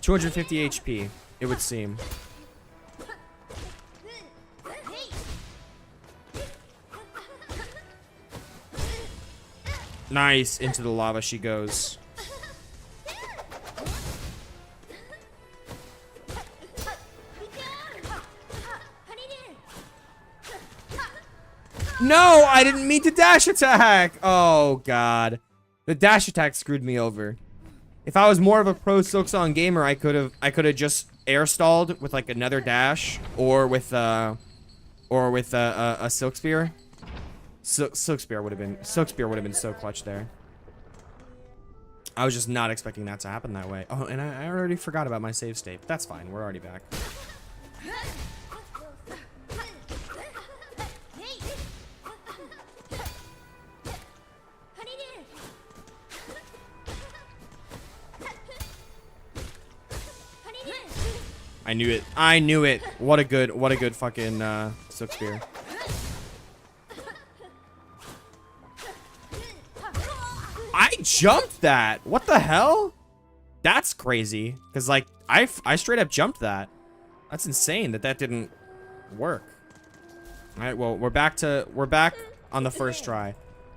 S1: 250 HP, it would seem. Nice. Into the lava she goes. No, I didn't mean to dash attack. Oh, God. The dash attack screwed me over. If I was more of a pro Silksong gamer, I could have just air stalled with like another dash or with a Silk Spear. Silk Spear would have been so clutch there. I was just not expecting that to happen that way. Oh, and I already forgot about my save state. But that's fine. We're already back. I knew it. I knew it. What a good fucking Silk Spear. I jumped that. What the hell? That's crazy. Cause like I straight up jumped that. That's insane that didn't work. All right. Well, we're back on the first try.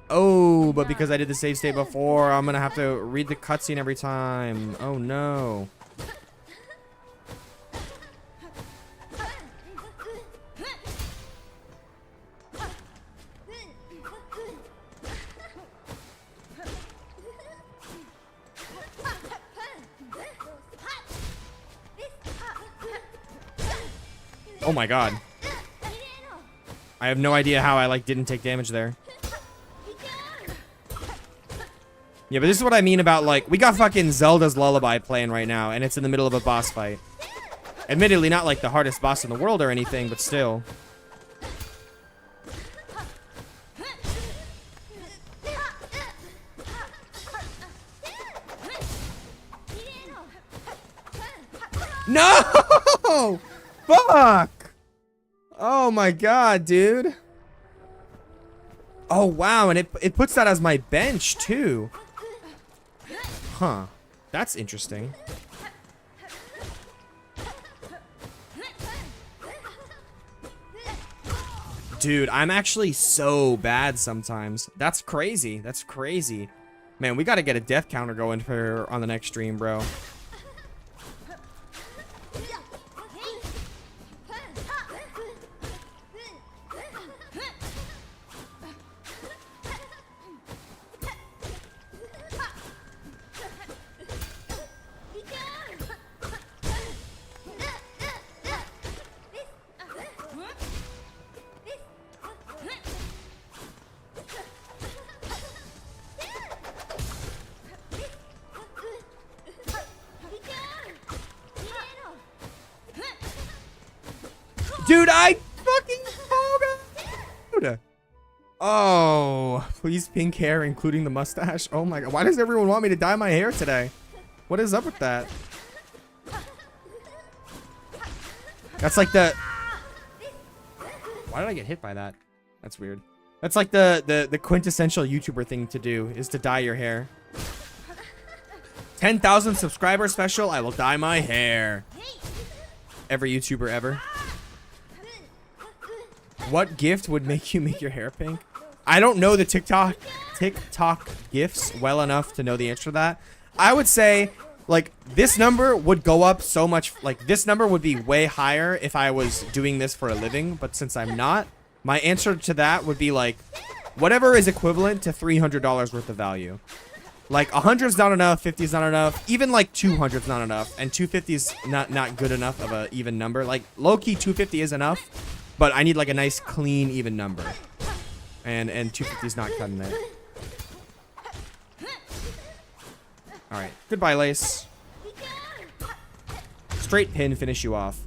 S1: Oh, but because I did the save state before, I'm gonna have to read the cutscene every time. Oh no. Oh my god. I have no idea how I like didn't take damage there. Yeah, but this is what I mean about like we got fucking Zelda's Lullaby playing right now and it's in the middle of a boss fight. Admittedly not like the hardest boss in the world or anything, but still. No! Fuck! Oh my god, dude. Oh wow, and it puts that as my bench too. Huh. That's interesting. Dude, I'm actually so bad sometimes. That's crazy. That's crazy. Man, we gotta get a death counter going for on the next stream, bro. Dude, I fucking... Oh, please pink hair, including the mustache. Oh my god. Why does everyone want me to dye my hair today? What is up with that? That's like the... Why did I get hit by that? That's weird. That's like the quintessential YouTuber thing to do, is to dye your hair. 10,000 subscriber special, I will dye my hair. Every YouTuber ever. What gift would make you make your hair pink? I don't know the TikTok gifts well enough to know the answer to that. I would say, like, this number would go up so much. Like, this number would be way higher if I was doing this for a living. But since I'm not, my answer to that would be, like, whatever is equivalent to $300 worth of value. Like, 100 is not enough, 50 is not enough, even, like, 200 is not enough, and 250 is not good enough of a even number. Like, low-key 250 is enough, but I need, like, a nice, clean, even number. And 250 is not cutting it. Alright, goodbye, Lace. Straight pin, finish you off.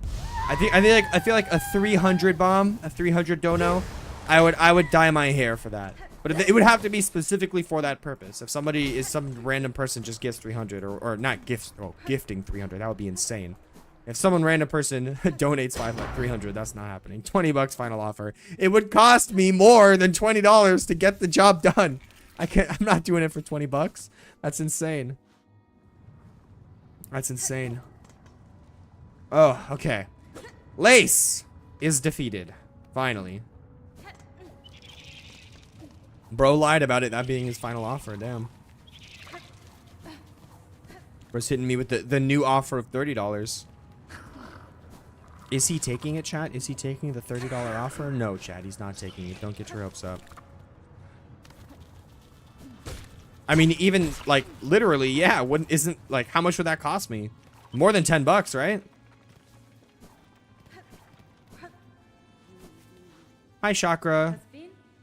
S1: I feel like a 300 bomb, a 300 dono, I would dye my hair for that. But it would have to be specifically for that purpose. If somebody is some random person just gifts 300 or not gifts, oh, gifting 300, that would be insane. If someone random person donates 300, that's not happening. 20 bucks final offer. It would cost me more than $20 to get the job done. I'm not doing it for 20 bucks. That's insane. That's insane. Oh, okay. Lace is defeated. Finally. Bro lied about it, that being his final offer. Damn. Bro's hitting me with the new offer of $30. Is he taking it, chat? Is he taking the $30 offer? No, chat, he's not taking it. Don't get your hopes up. I mean, even, like, literally, yeah, isn't, like, how much would that cost me? More than 10 bucks, right? Hi, Chakra.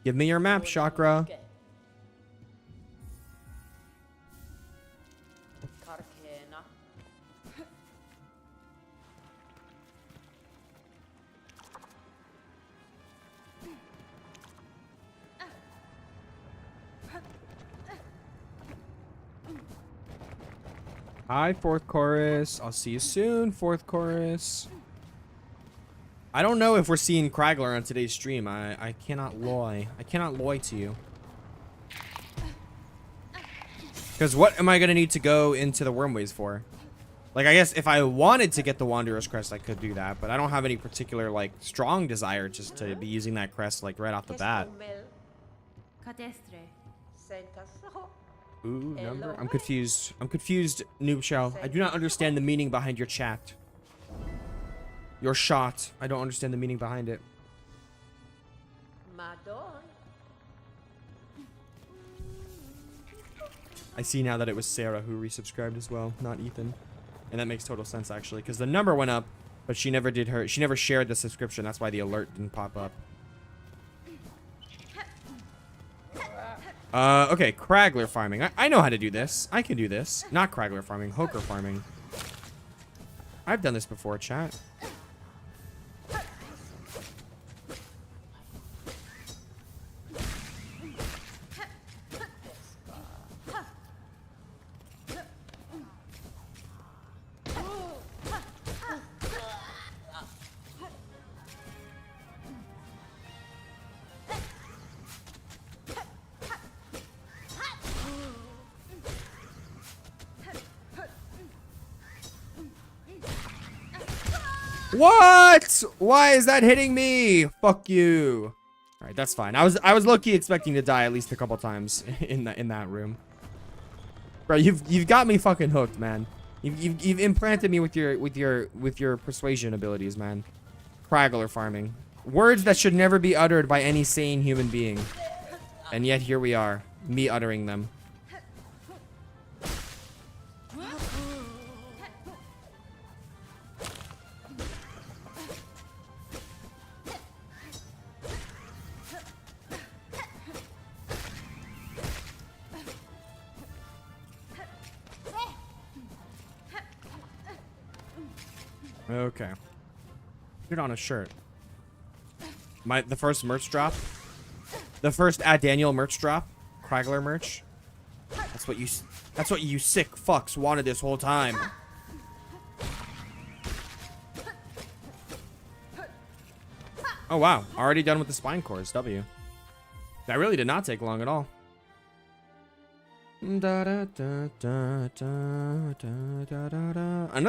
S1: Give me your map, Chakra. Hi, fourth chorus. I'll see you soon, fourth chorus. I don't know if we're seeing Kragler on today's stream. I cannot lie. I cannot lie to you. Because what am I going to need to go into the Wormways for? Like, I guess if I wanted to get the Wanderer's Crest, I could do that. But I don't have any particular, like, strong desire just to be using that crest, like, right off the bat. Ooh, number? I'm confused. I'm confused, Noob Shell. I do not understand the meaning behind your chat. Your shot. I don't understand the meaning behind it. I see now that it was Sarah who resubscribed as well, not Ethan. And that makes total sense, actually, because the number went up, but she never shared the subscription. That's why the alert didn't pop up. Okay, Kragler farming. I know how to do this. I can do this. Not Kragler farming, Hoker farming. I've done this before, chat. What? Why is that hitting me? Fuck you. All right, that's fine. I was low-key expecting to die at least a couple times in that room. Bro, you've got me fucking hooked, man. You've implanted me with your persuasion abilities, man. Kragler farming. Words that should never be uttered by any sane human being. And yet here we are, me uttering them. Okay. Put on a shirt. the first merch drop. The first at Daniel merch drop. Cragler merch. That's what you sick fucks wanted this whole time. Oh wow, already done with the spine cores. W. That really did not take long at all. Another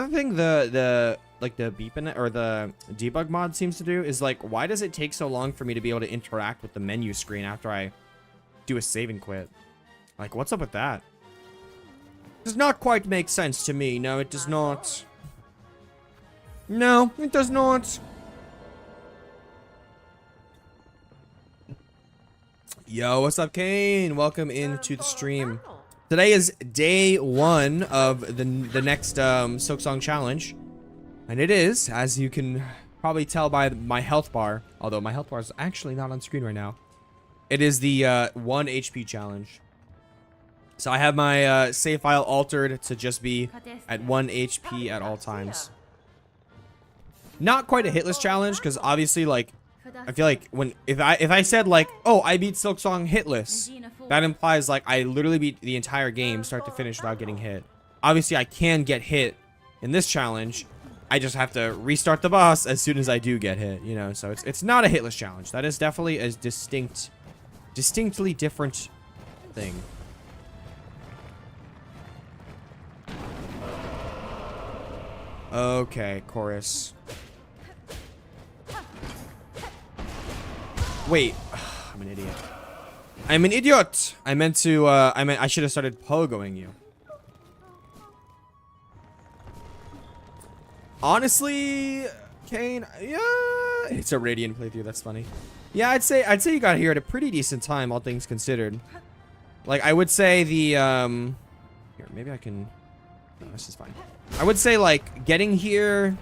S1: thing the beeping or the debug mod seems to do is like, why does it take so long for me to be able to interact with the menu screen after I do a save and quit? Like, what's up with that? Does not quite make sense to me. No, it does not. No, it does not. Yo, what's up, Kane? Welcome into the stream. Today is day 1 of the next Silksong challenge. And it is, as you can probably tell by my health bar, although my health bar is actually not on screen right now. It is the 1 HP challenge. So I have my save file altered to just be at 1 HP at all times. Not quite a hitless challenge, because obviously, like, I feel like if I said like, oh, I beat Silksong hitless, that implies like I literally beat the entire game start to finish without getting hit. Obviously, I can get hit in this challenge. I just have to restart the boss as soon as I do get hit, you know. So it's not a hitless challenge. That is definitely a distinctly different thing. Okay, chorus. Wait, I'm an idiot. I'm an idiot. I meant to. I should have started pogoing you. Honestly, Kane, yeah, it's a Radiant playthrough. That's funny. Yeah, I'd say you got here at a pretty decent time, all things considered. Like, I would say the here, maybe I can. No, this is fine. I would say like getting here.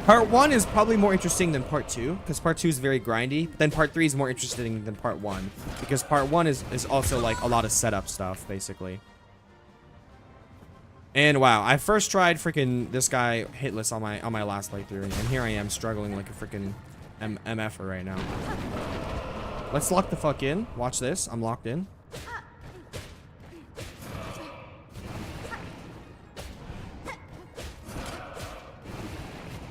S1: Part 1 is probably more interesting than part 2, because part 2 is very grindy. Then part 3 is more interesting than part 1, because part 1 is also like a lot of setup stuff, basically. And wow, I first tried freaking this guy hitless on my last playthrough, and here I am struggling like a freaking MFer right now. Let's lock the fuck in. Watch this. I'm locked in.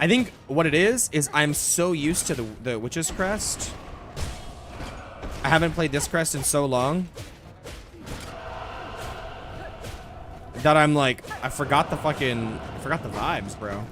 S1: I think what it is I'm so used to the Witch's Crest. I haven't played this crest in so long that I'm like, I forgot the vibes, bro.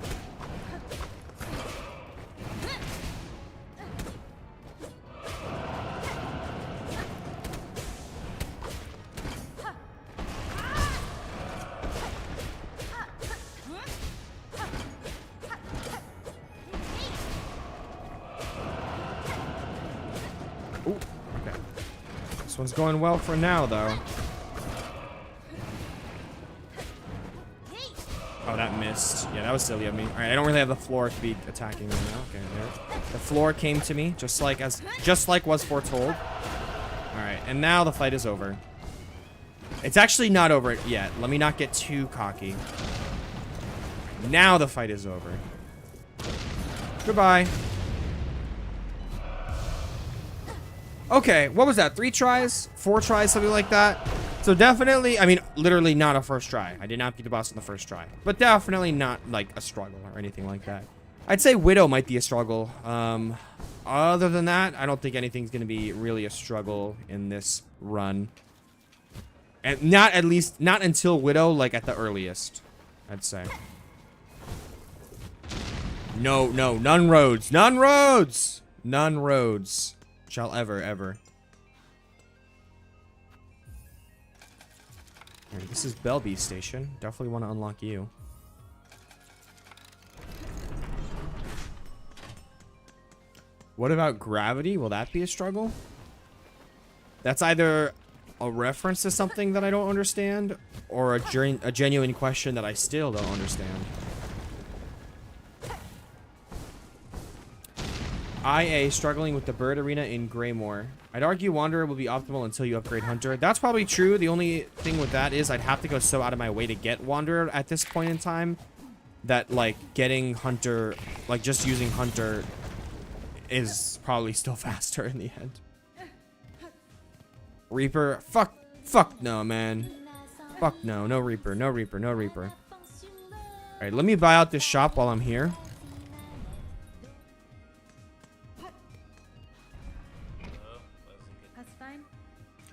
S1: One's going well for now, though. Oh, that missed. Yeah, that was silly of me. All right, I don't really have the floor to be attacking right now. Okay, there. The floor came to me, just like was foretold. All right, and now the fight is over. It's actually not over yet. Let me not get too cocky. Now the fight is over. Goodbye. Okay, what was that? 3 tries? 4 tries? Something like that? So definitely, I mean, literally not a first try. I did not beat the boss on the first try. But definitely not, like, a struggle or anything like that. I'd say Widow might be a struggle. Other than that, I don't think anything's going to be really a struggle in this run. And not until Widow, like, at the earliest, I'd say. No, none roads. None roads! None roads. Shall ever. Alright, this is Belby Station. Definitely want to unlock you. What about Gravity? Will that be a struggle? That's either a reference to something that I don't understand, or a genuine question that I still don't understand. IA struggling with the bird arena in Greymore. I'd argue Wanderer will be optimal until you upgrade Hunter. That's probably true. The only thing with that is I'd have to go so out of my way to get Wanderer at this point in time that, like, getting Hunter, like, just using Hunter is probably still faster in the end. Reaper, fuck no, man. Fuck no, no Reaper, no Reaper, no Reaper. Alright, let me buy out this shop while I'm here.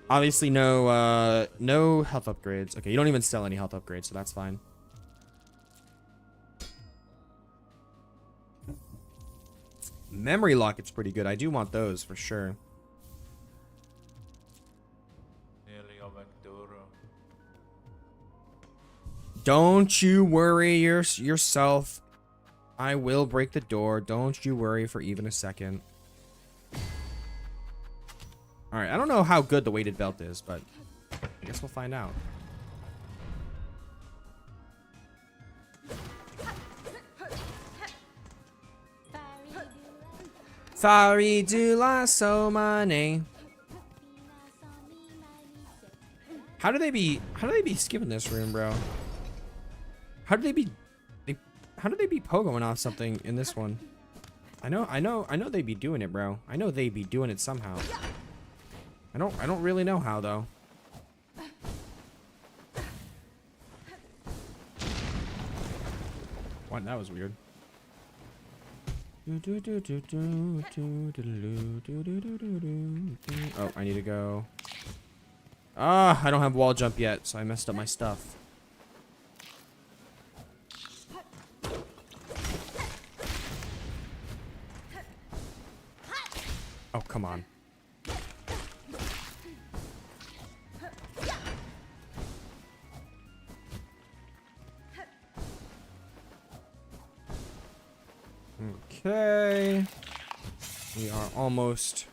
S1: Obviously no no health upgrades. Okay, you don't even sell any health upgrades, so that's fine. Memory locket's pretty good. I do want those for sure. Don't you worry yourself. I will break the door. Don't you worry for even a second. Alright, I don't know how good the weighted belt is, but I guess we'll find out. Faridullah so money. How do they be skipping this room, bro? How do they be pogoing off something in this one? I know they be doing it, bro. I know they be doing it somehow. I don't really know how though. What? That was weird. Oh, I need to go. Ah, I don't have wall jump yet, so I messed up my stuff. Oh, come on. Okay. We are almost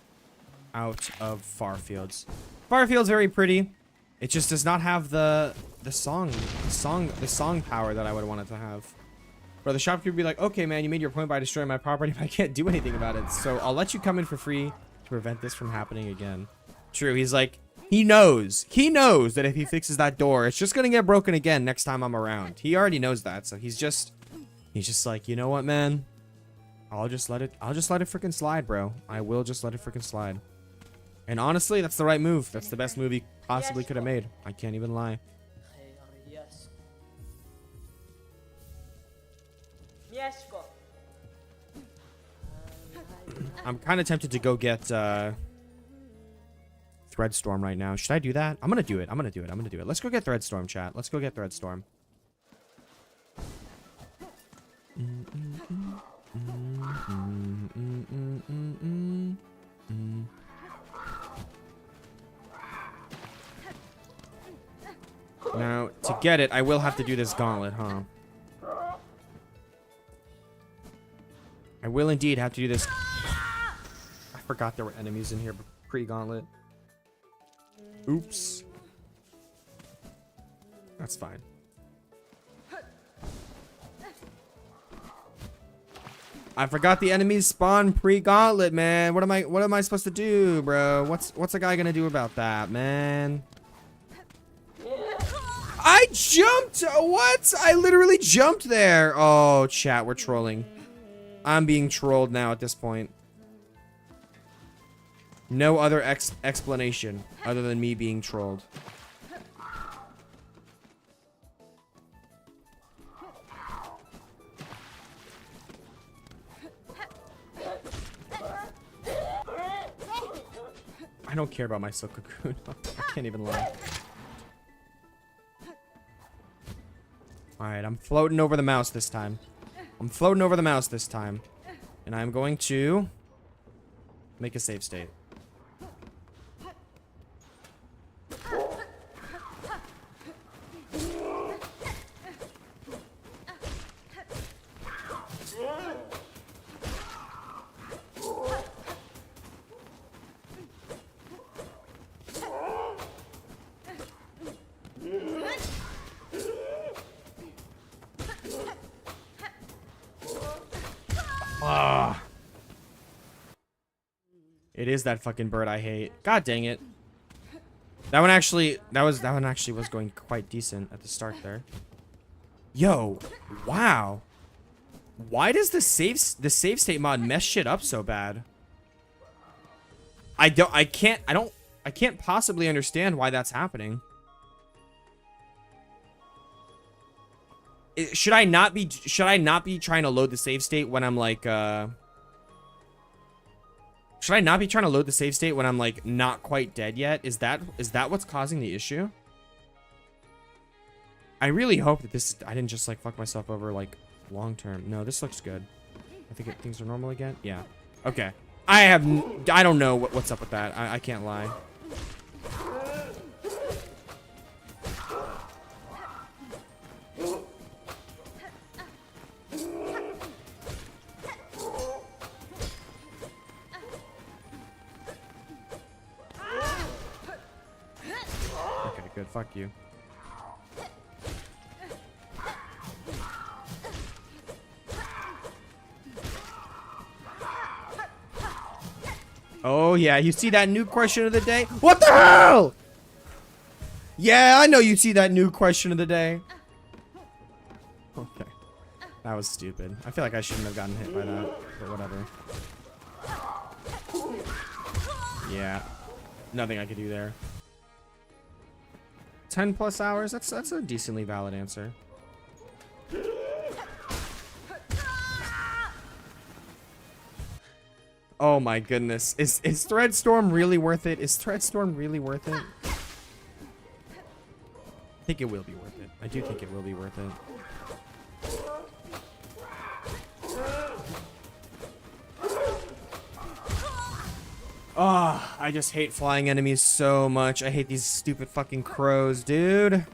S1: out of Farfield's. Farfield's very pretty. It just does not have the song power that I would want it to have. Bro, the shopkeeper would be like, okay, man, you made your point by destroying my property, but I can't do anything about it. So I'll let you come in for free to prevent this from happening again. True, he's like, he knows that if he fixes that door, it's just gonna get broken again next time I'm around. He already knows that, so he's just like, you know what, man? I'll just let it freaking slide, bro. I will just let it freaking slide. And honestly, that's the right move. That's the best move he possibly could have made. I can't even lie. I'm kind of tempted to go get Threadstorm right now. Should I do that? I'm gonna do it. Let's go get Threadstorm, chat. Let's go get Threadstorm. Now, to get it, I will have to do this gauntlet, huh? I will indeed have to do this. I forgot there were enemies in here pre-gauntlet. Oops. That's fine. I forgot the enemies spawn pre-gauntlet, man. What am I supposed to do, bro? What's a guy gonna do about that, man? I jumped! What? I literally jumped there. Oh, chat, we're trolling. I'm being trolled now at this point. No other explanation other than me being trolled. I don't care about my silk cocoon. I can't even lie. Alright, I'm floating over the mouse this time. And I'm going to make a save state. It is that fucking bird I hate. God dang it. That one actually was going quite decent at the start there. Yo, wow. Why does the save state mod mess shit up so bad? I can't possibly understand why that's happening. Should I not be trying to load the save state when I'm like, should I not be trying to load the save state when I'm like not quite dead yet? Is that what's causing the issue? I really hope that I didn't just like fuck myself over like long term. No, this looks good. I think things are normal again. Yeah. Okay. I don't know what's up with that. I can't lie. Okay, good. Fuck you. Oh, yeah. You see that new question of the day? What the hell? Yeah, I know you see that new question of the day. Okay. That was stupid. I feel like I shouldn't have gotten hit by that, but whatever. Yeah. Nothing I could do there. 10 plus hours? That's a decently valid answer. Oh my goodness. Is Threadstorm really worth it? Is Threadstorm really worth it? I think it will be worth it. I do think it will be worth it. Oh, I just hate flying enemies so much. I hate these stupid fucking crows, dude.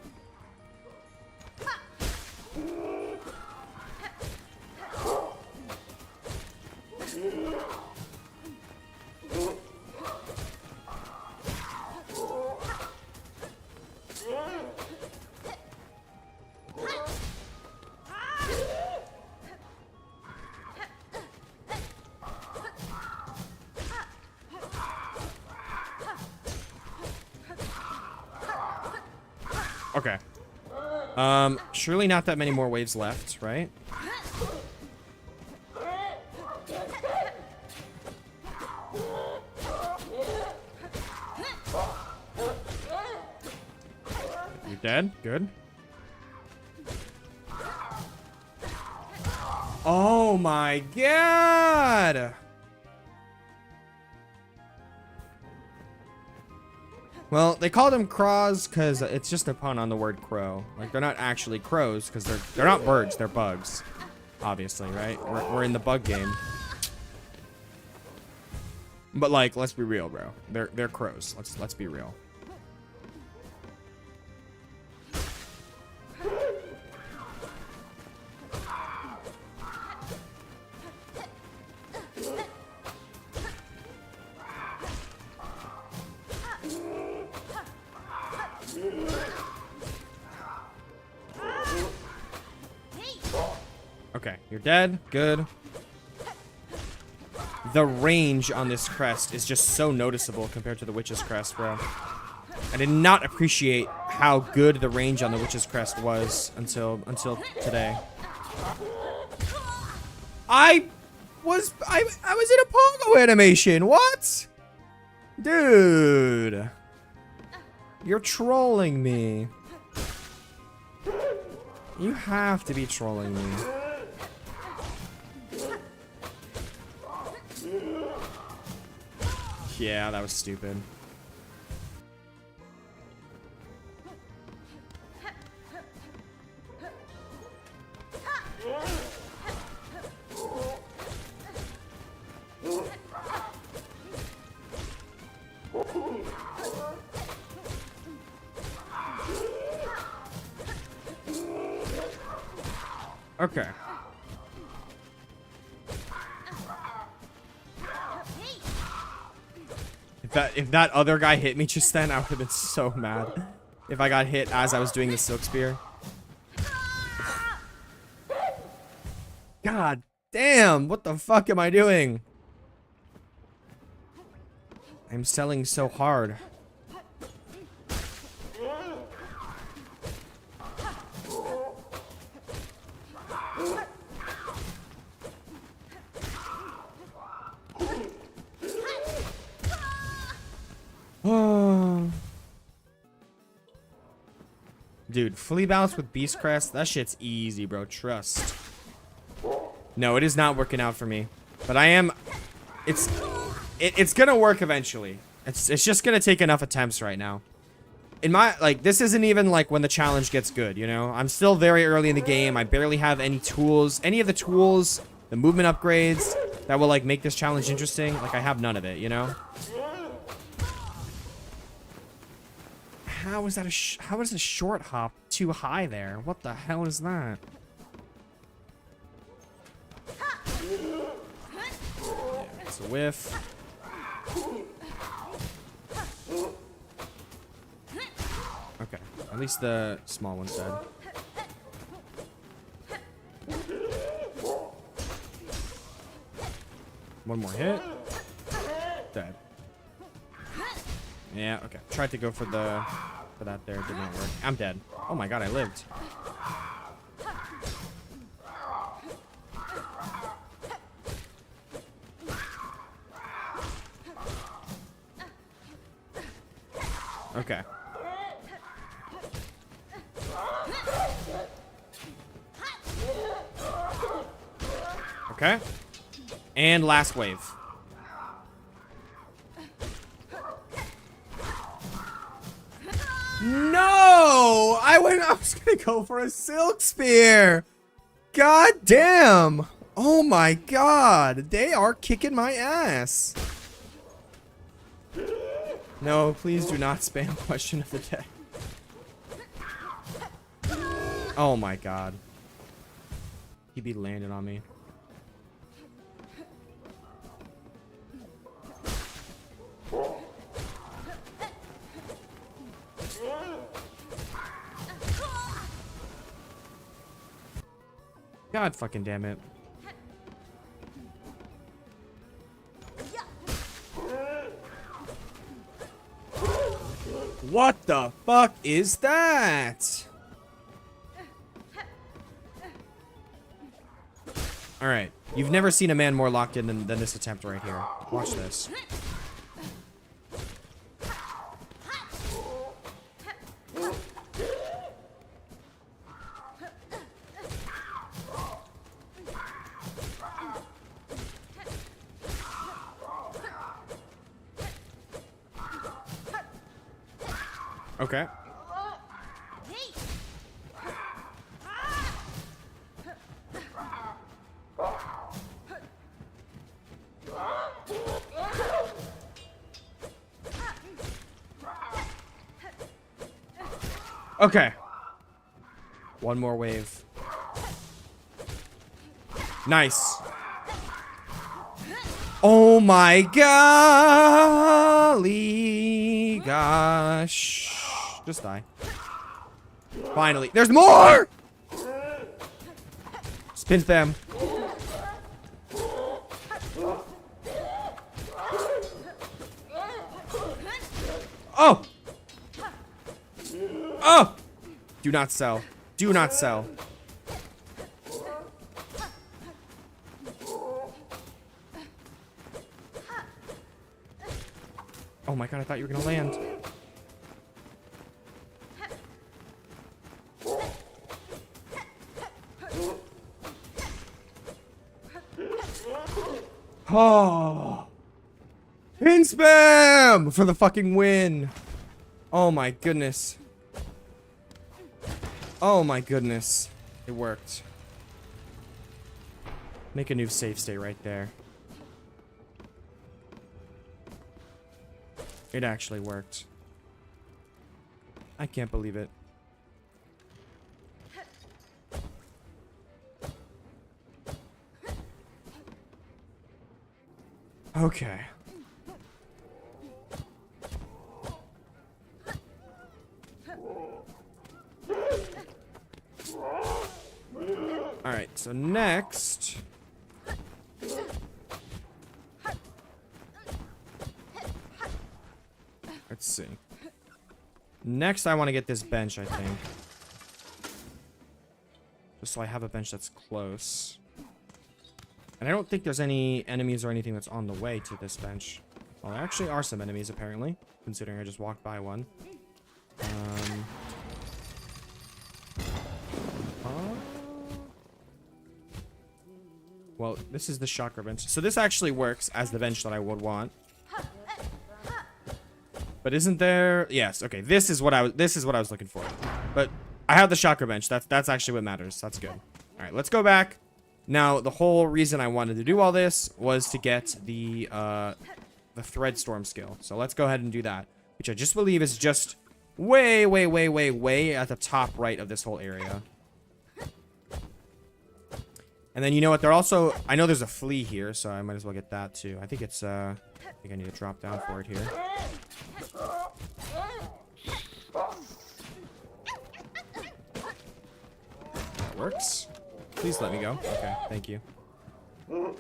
S1: Okay. Surely not that many more waves left, right? You're dead? Good. Oh my god! Well, they call them craws because it's just a pun on the word crow. Like, they're not actually crows because they're not birds, they're bugs. Obviously, right? We're in the bug game. But like, let's be real, bro. They're crows. Let's be real. Okay, you're dead. Good. The range on this crest is just so noticeable compared to the Witch's Crest, bro. I did not appreciate how good the range on the Witch's Crest was until today. I was in a pogo animation. What? Dude. You're trolling me. You have to be trolling me. Yeah, that was stupid. Okay. If that other guy hit me just then, I would have been so mad. If I got hit as I was doing the Silk Spear. God damn, what the fuck am I doing? I'm selling so hard. Dude, flea bounce with beast crest, that shit's easy, bro. Trust. No, it is not working out for me. But I am... It's gonna work eventually. It's just gonna take enough attempts right now. In my... Like, this isn't even, like, when the challenge gets good, you know? I'm still very early in the game. I barely have any tools. Any of the tools, the movement upgrades that will, like, make this challenge interesting. Like, I have none of it, you know? How is that how is a short hop too high there? What the hell is that? Yeah, it's a whiff. Okay, at least the small one's dead. One more hit. Dead. Yeah, okay. Tried to go for that there, did not work. I'm dead. Oh my god, I lived. Okay. Okay. And last wave. No! I was gonna go for a silk spear. God damn. Oh my god. They are kicking my ass. No, please do not spam question of the day. Oh my god. He be landing on me. God fucking damn it. What the fuck is that? Alright. You've never seen a man more locked in than this attempt right here. Watch this. Okay. Okay. One more wave. Nice. Oh my golly gosh. Just die. Finally. There's more! Spin them. Oh! Oh! Do not sell. Do not sell. Oh my god, I thought you were gonna land. Oh. Pin spam for the fucking win. Oh my goodness. Oh my goodness. It worked. Make a new save state right there. It actually worked. I can't believe it. Okay. Alright, so next... Let's see. Next, I want to get this bench, I think. Just so I have a bench that's close. And I don't think there's any enemies or anything that's on the way to this bench. Well, there actually are some enemies, apparently. Considering I just walked by one. Well, this is the chakra bench. So this actually works as the bench that I would want. But isn't there? Yes. Okay. This is what I was looking for. But I have the chakra bench. That's actually what matters. That's good. All right. Let's go back. Now, the whole reason I wanted to do all this was to get the thread storm skill. So let's go ahead and do that, which I just believe is just way, way, way, way, way at the top right of this whole area. And then you know what? They're also, I know there's a flea here, so I might as well get that too. I think it's I think I need to drop down for it here. That works. Please let me go. Okay, thank you. Woo!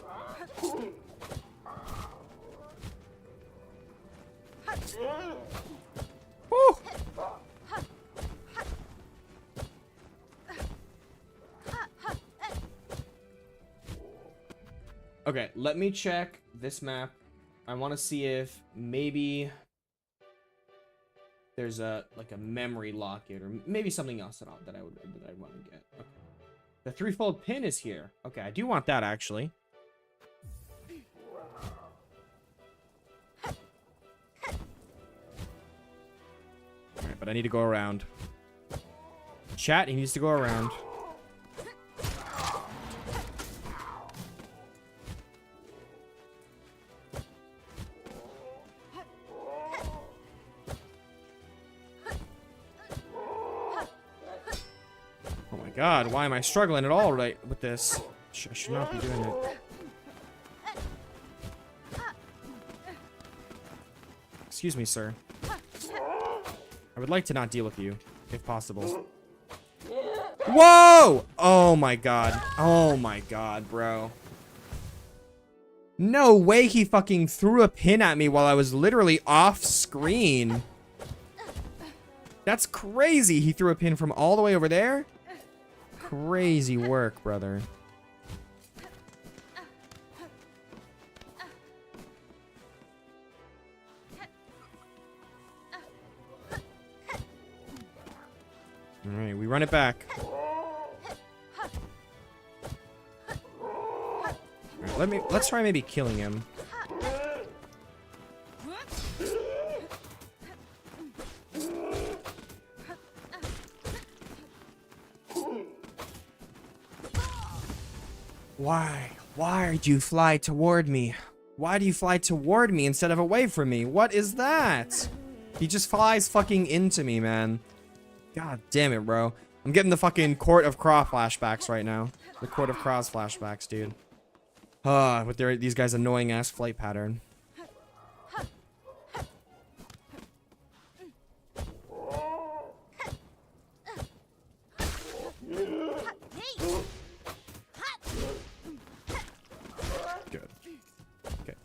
S1: Okay, let me check this map. I want to see if maybe there's a like a memory locket or maybe something else that I want to get. Okay. The threefold pin is here. Okay, I do want that actually. Alright, but I need to go around. Chat, he needs to go around. God, why am I struggling at all right with this? I should not be doing it. Excuse me, sir. I would like to not deal with you, if possible. Whoa! Oh my god. Oh my god, bro. No way he fucking threw a pin at me while I was literally off screen. That's crazy. He threw a pin from all the way over there. Crazy work, brother. All right, we run it back. All right, let's try maybe killing him. Why do you fly toward me? Why do you fly toward me instead of away from me? What is that? He just flies fucking into me, man. God damn it, bro. I'm getting the fucking Court of Craw flashbacks right now. The Court of Craws flashbacks, dude. With these guys' annoying ass flight pattern.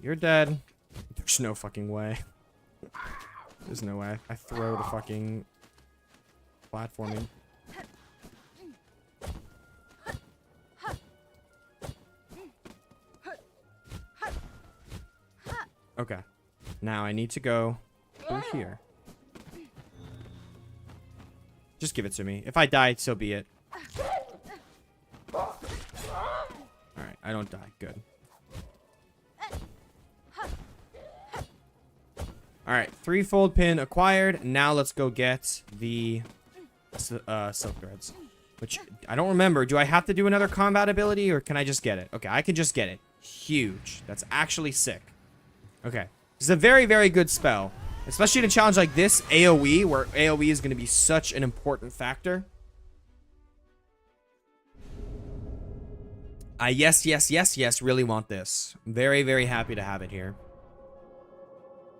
S1: You're dead. There's no fucking way. There's no way. I throw the fucking platforming. Okay. Now I need to go through here. Just give it to me. If I die, so be it. Alright, I don't die. Good. Alright, threefold pin acquired. Now let's go get the silk threads. Which, I don't remember. Do I have to do another combat ability or can I just get it? Okay, I can just get it. Huge. That's actually sick. Okay. This is a very, very good spell. Especially in a challenge like this, AoE, where AoE is going to be such an important factor. I yes, really want this. Very, very happy to have it here.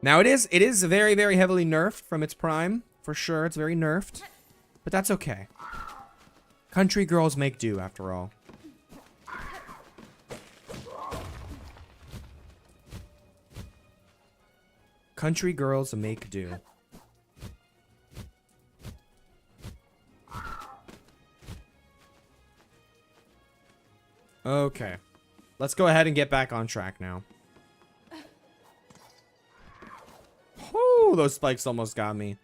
S1: Now it is very, very heavily nerfed from its prime. For sure, it's very nerfed. But that's okay. Country girls make do, after all. Country girls make do. Okay. Let's go ahead and get back on track now. Whoo, those spikes almost got me.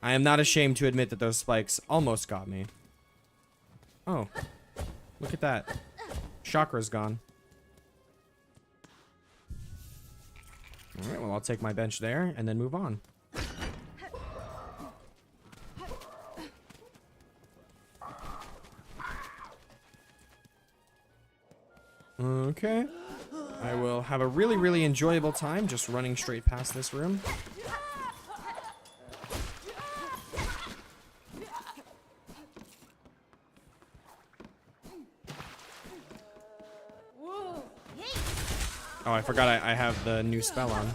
S1: I am not ashamed to admit that those spikes almost got me. Oh. Look at that. Chakra's gone. All right, well, I'll take my bench there and then move on. Okay. I will have a really, really enjoyable time just running straight past this room. Oh, I forgot I have the new spell on.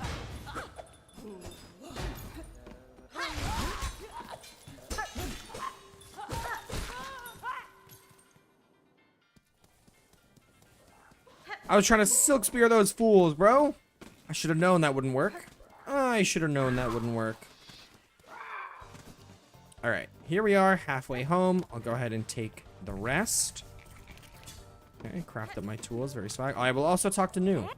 S1: I was trying to silk spear those fools, bro. I should have known that wouldn't work. I should have known that wouldn't work. All right, here we are, halfway home. I'll go ahead and take the rest. Okay, craft up my tools, very swag. I will also talk to New.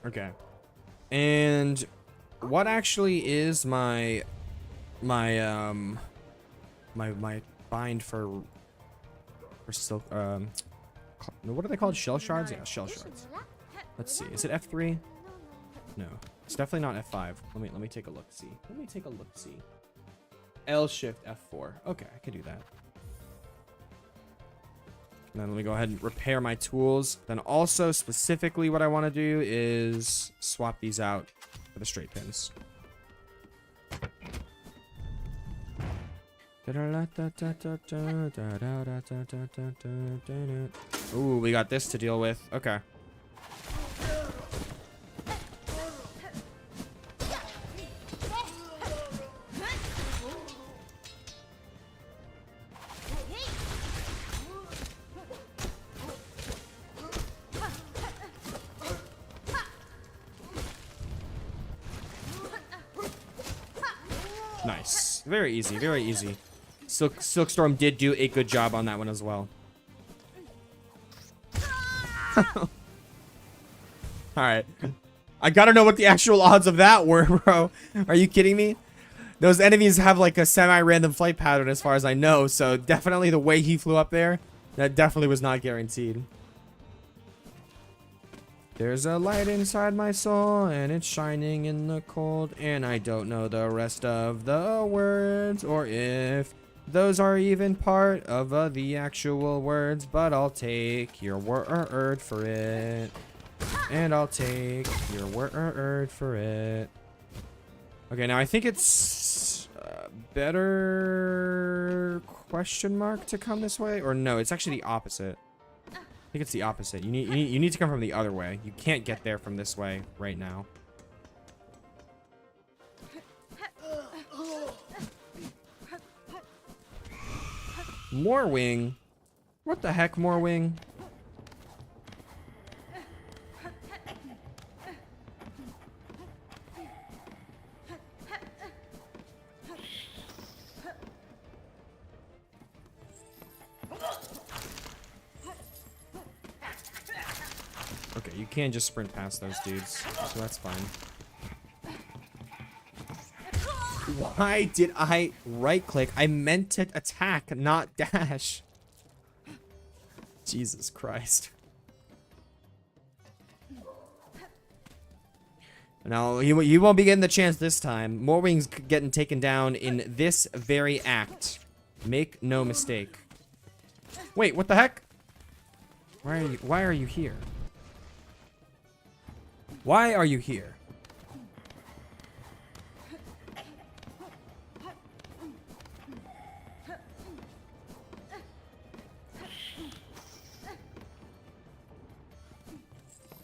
S1: Okay. And what actually is my bind for silk what are they called? Shell shards? Yeah, shell shards. Let's see. Is it F3? No. It's definitely not F5. Let me take a look see. Let me take a look see. L shift F4. Okay, I can do that. And then let me go ahead and repair my tools. Then also specifically what I want to do is swap these out for the straight pins. Ooh, we got this to deal with. Okay. Nice. Very easy, very easy. Silkstorm did do a good job on that one as well. Alright. I gotta know what the actual odds of that were, bro. Are you kidding me? Those enemies have like a semi-random flight pattern as far as I know, so definitely the way he flew up there, that definitely was not guaranteed. There's a light inside my soul, and it's shining in the cold, and I don't know the rest of the words, or if those are even part of the actual words, but I'll take your word for it. And I'll take your word for it. Okay, now I think it's better question mark to come this way, or no, it's actually the opposite. I think it's the opposite. You need to come from the other way. You can't get there from this way right now. More wing. What the heck, more wing? Okay, you can't just sprint past those dudes, so that's fine. Why did I right-click? I meant to attack, not dash. Jesus Christ. Now, you won't be getting the chance this time. Morwing's getting taken down in this very act. Make no mistake. Wait, what the heck? Why are you here? Why are you here?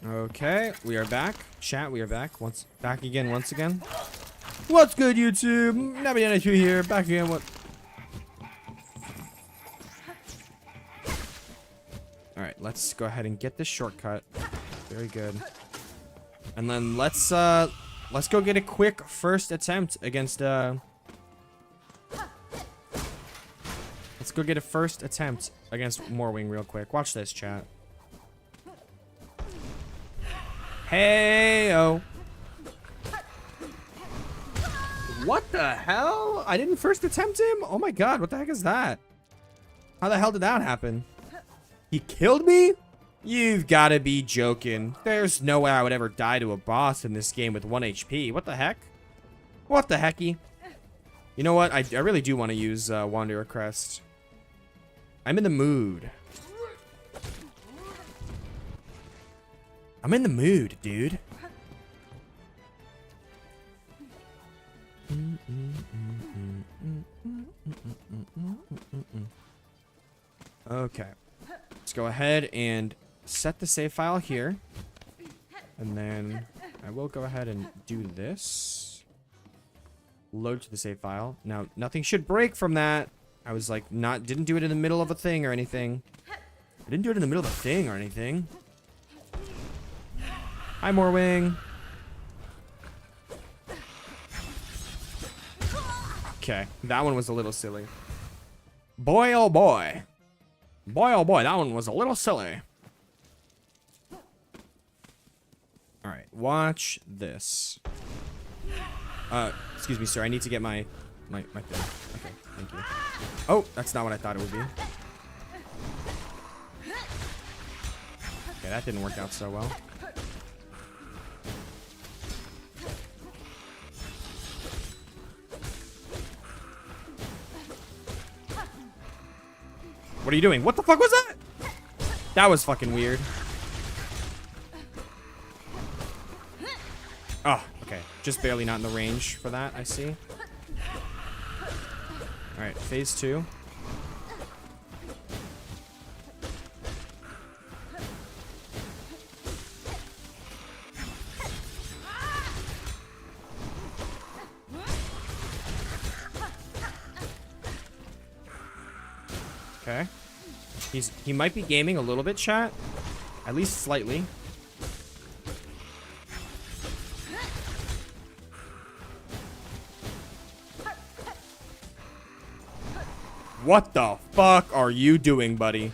S1: Okay, we are back. Chat, we are back. Once again. What's good, YouTube? Nabiana2 here. Back again. What? Alright, let's go ahead and get this shortcut. Very good. And then let's go get a quick first attempt against let's go get a first attempt against Morwing real quick. Watch this, chat. Hey-oh. What the hell? I didn't first attempt him? Oh my god, what the heck is that? How the hell did that happen? He killed me? You've got to be joking. There's no way I would ever die to a boss in this game with 1 HP. What the heck? What the hecky? You know what? I really do want to use Wanderer Crest. I'm in the mood. I'm in the mood, dude. Okay. Let's go ahead and set the save file here. And then I will go ahead and do this. Load to the save file. Now, nothing should break from that. I was like, didn't do it in the middle of a thing or anything. I didn't do it in the middle of a thing or anything. Hi, Morwing. Okay, that one was a little silly. Boy, oh boy. Boy, oh boy, that one was a little silly. Alright, watch this. Excuse me, sir. I need to get my thing. Okay, thank you. Oh, that's not what I thought it would be. Okay, that didn't work out so well. What are you doing? What the fuck was that? That was fucking weird. Oh, okay. Just barely not in the range for that, I see. Alright, phase 2. Okay. He might be gaming a little bit, chat. At least slightly. What the fuck are you doing, buddy?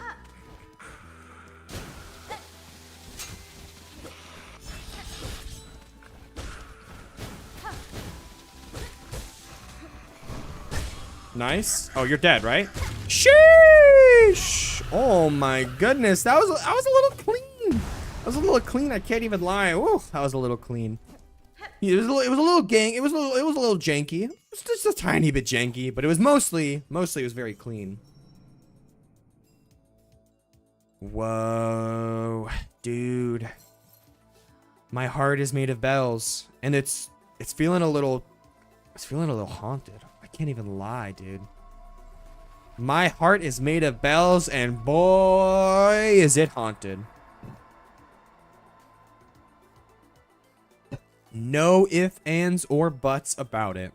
S1: Nice. Oh, you're dead, right? Sheesh! Oh my goodness, that was a little clean. That was a little clean. I can't even lie. Ooh, that was a little clean. It was a little gang. It was a little janky. It was just a tiny bit janky, but it was mostly it was very clean. Whoa, dude. My heart is made of bells, and it's feeling a little haunted. I can't even lie, dude. My heart is made of bells, and boy, is it haunted. No ifs, ands, or buts about it.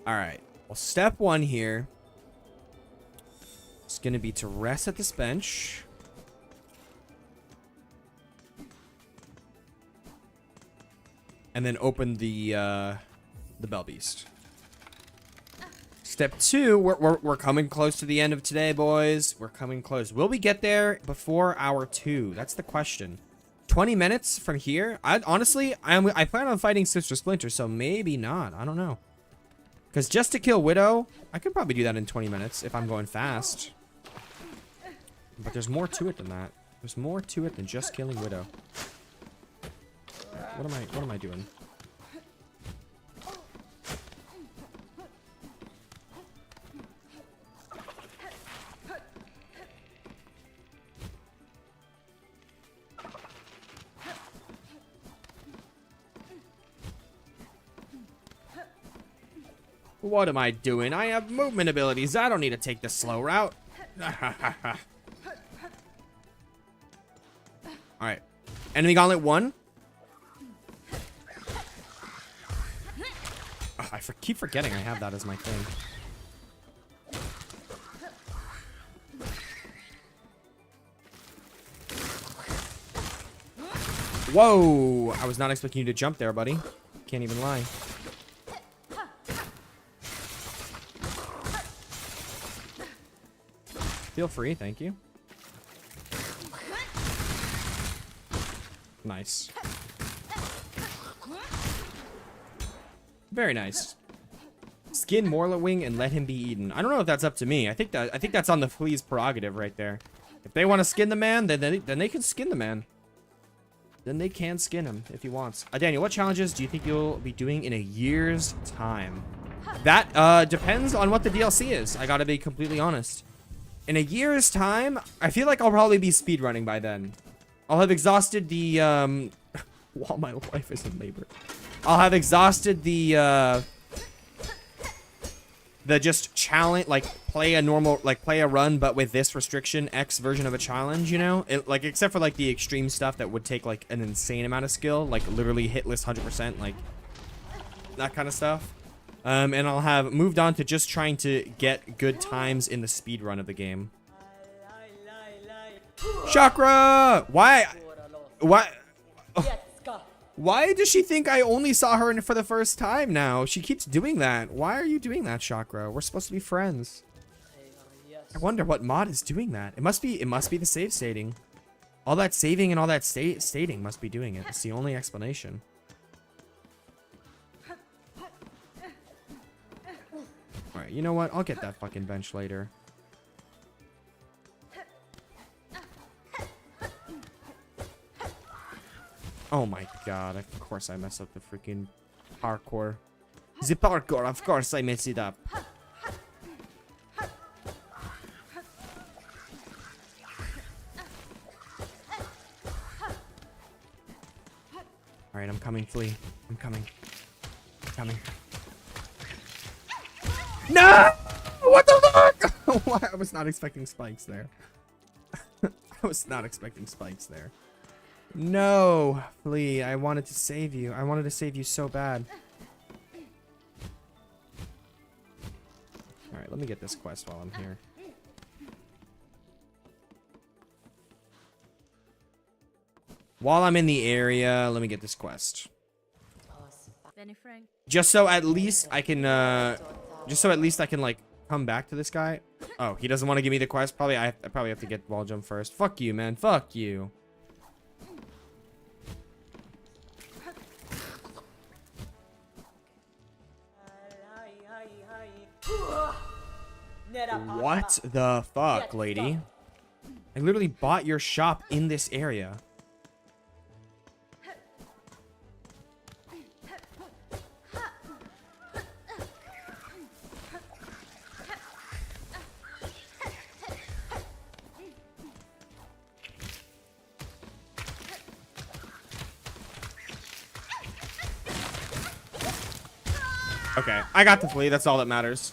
S1: Alright. Well, step 1 here is going to be to rest at this bench. And then open the Bell Beast. Step 2, we're coming close to the end of today, boys. We're coming close. Will we get there before hour 2? That's the question. 20 minutes from here? I plan on fighting Sister Splinter, so maybe not. I don't know. Because just to kill Widow, I could probably do that in 20 minutes if I'm going fast. But there's more to it than that. There's more to it than just killing Widow. What am I doing? What am I doing? I have movement abilities. I don't need to take the slow route. Alright. Enemy Gauntlet 1. Oh, I keep forgetting I have that as my thing. Whoa! I was not expecting you to jump there, buddy. Can't even lie. Feel free, thank you. Nice. Very nice. Skin Morlowing and let him be eaten. I don't know if that's up to me. I think that's on the flea's prerogative right there. If they want to skin the man, then they can skin the man. Then they can skin him if he wants. Daniel, what challenges do you think you'll be doing in a year's time? That depends on what the DLC is. I gotta be completely honest. In a year's time, I feel like I'll probably be speedrunning by then. I'll have exhausted the while my wife is in labor. I'll have exhausted the just challenge, like play a run, but with this restriction X version of a challenge, you know? Like, except for like the extreme stuff that would take like an insane amount of skill, like literally hitless 100%, like that kind of stuff. And I'll have moved on to just trying to get good times in the speed run of the game. Chakra! Why? Why does she think I only saw her for the first time now? She keeps doing that. Why are you doing that, Chakra? We're supposed to be friends. I wonder what mod is doing that. It must be the save stating. All that saving and all that stating must be doing it. It's the only explanation. Alright, you know what? I'll get that fucking bench later. Oh my god, of course I messed up the freaking parkour. The parkour, of course I messed it up. Alright, I'm coming, Flea. I'm coming. I'm coming. No! What the fuck? I was not expecting spikes there. I was not expecting spikes there. No, Flea, I wanted to save you. I wanted to save you so bad. Alright, let me get this quest while I'm here. While I'm in the area, let me get this quest. Just so at least I can, like, come back to this guy. Oh, he doesn't want to give me the quest? I probably have to get wall jump first. Fuck you, man. Fuck you. What the fuck, lady? I literally bought your shop in this area. Okay, I got the flea. That's all that matters.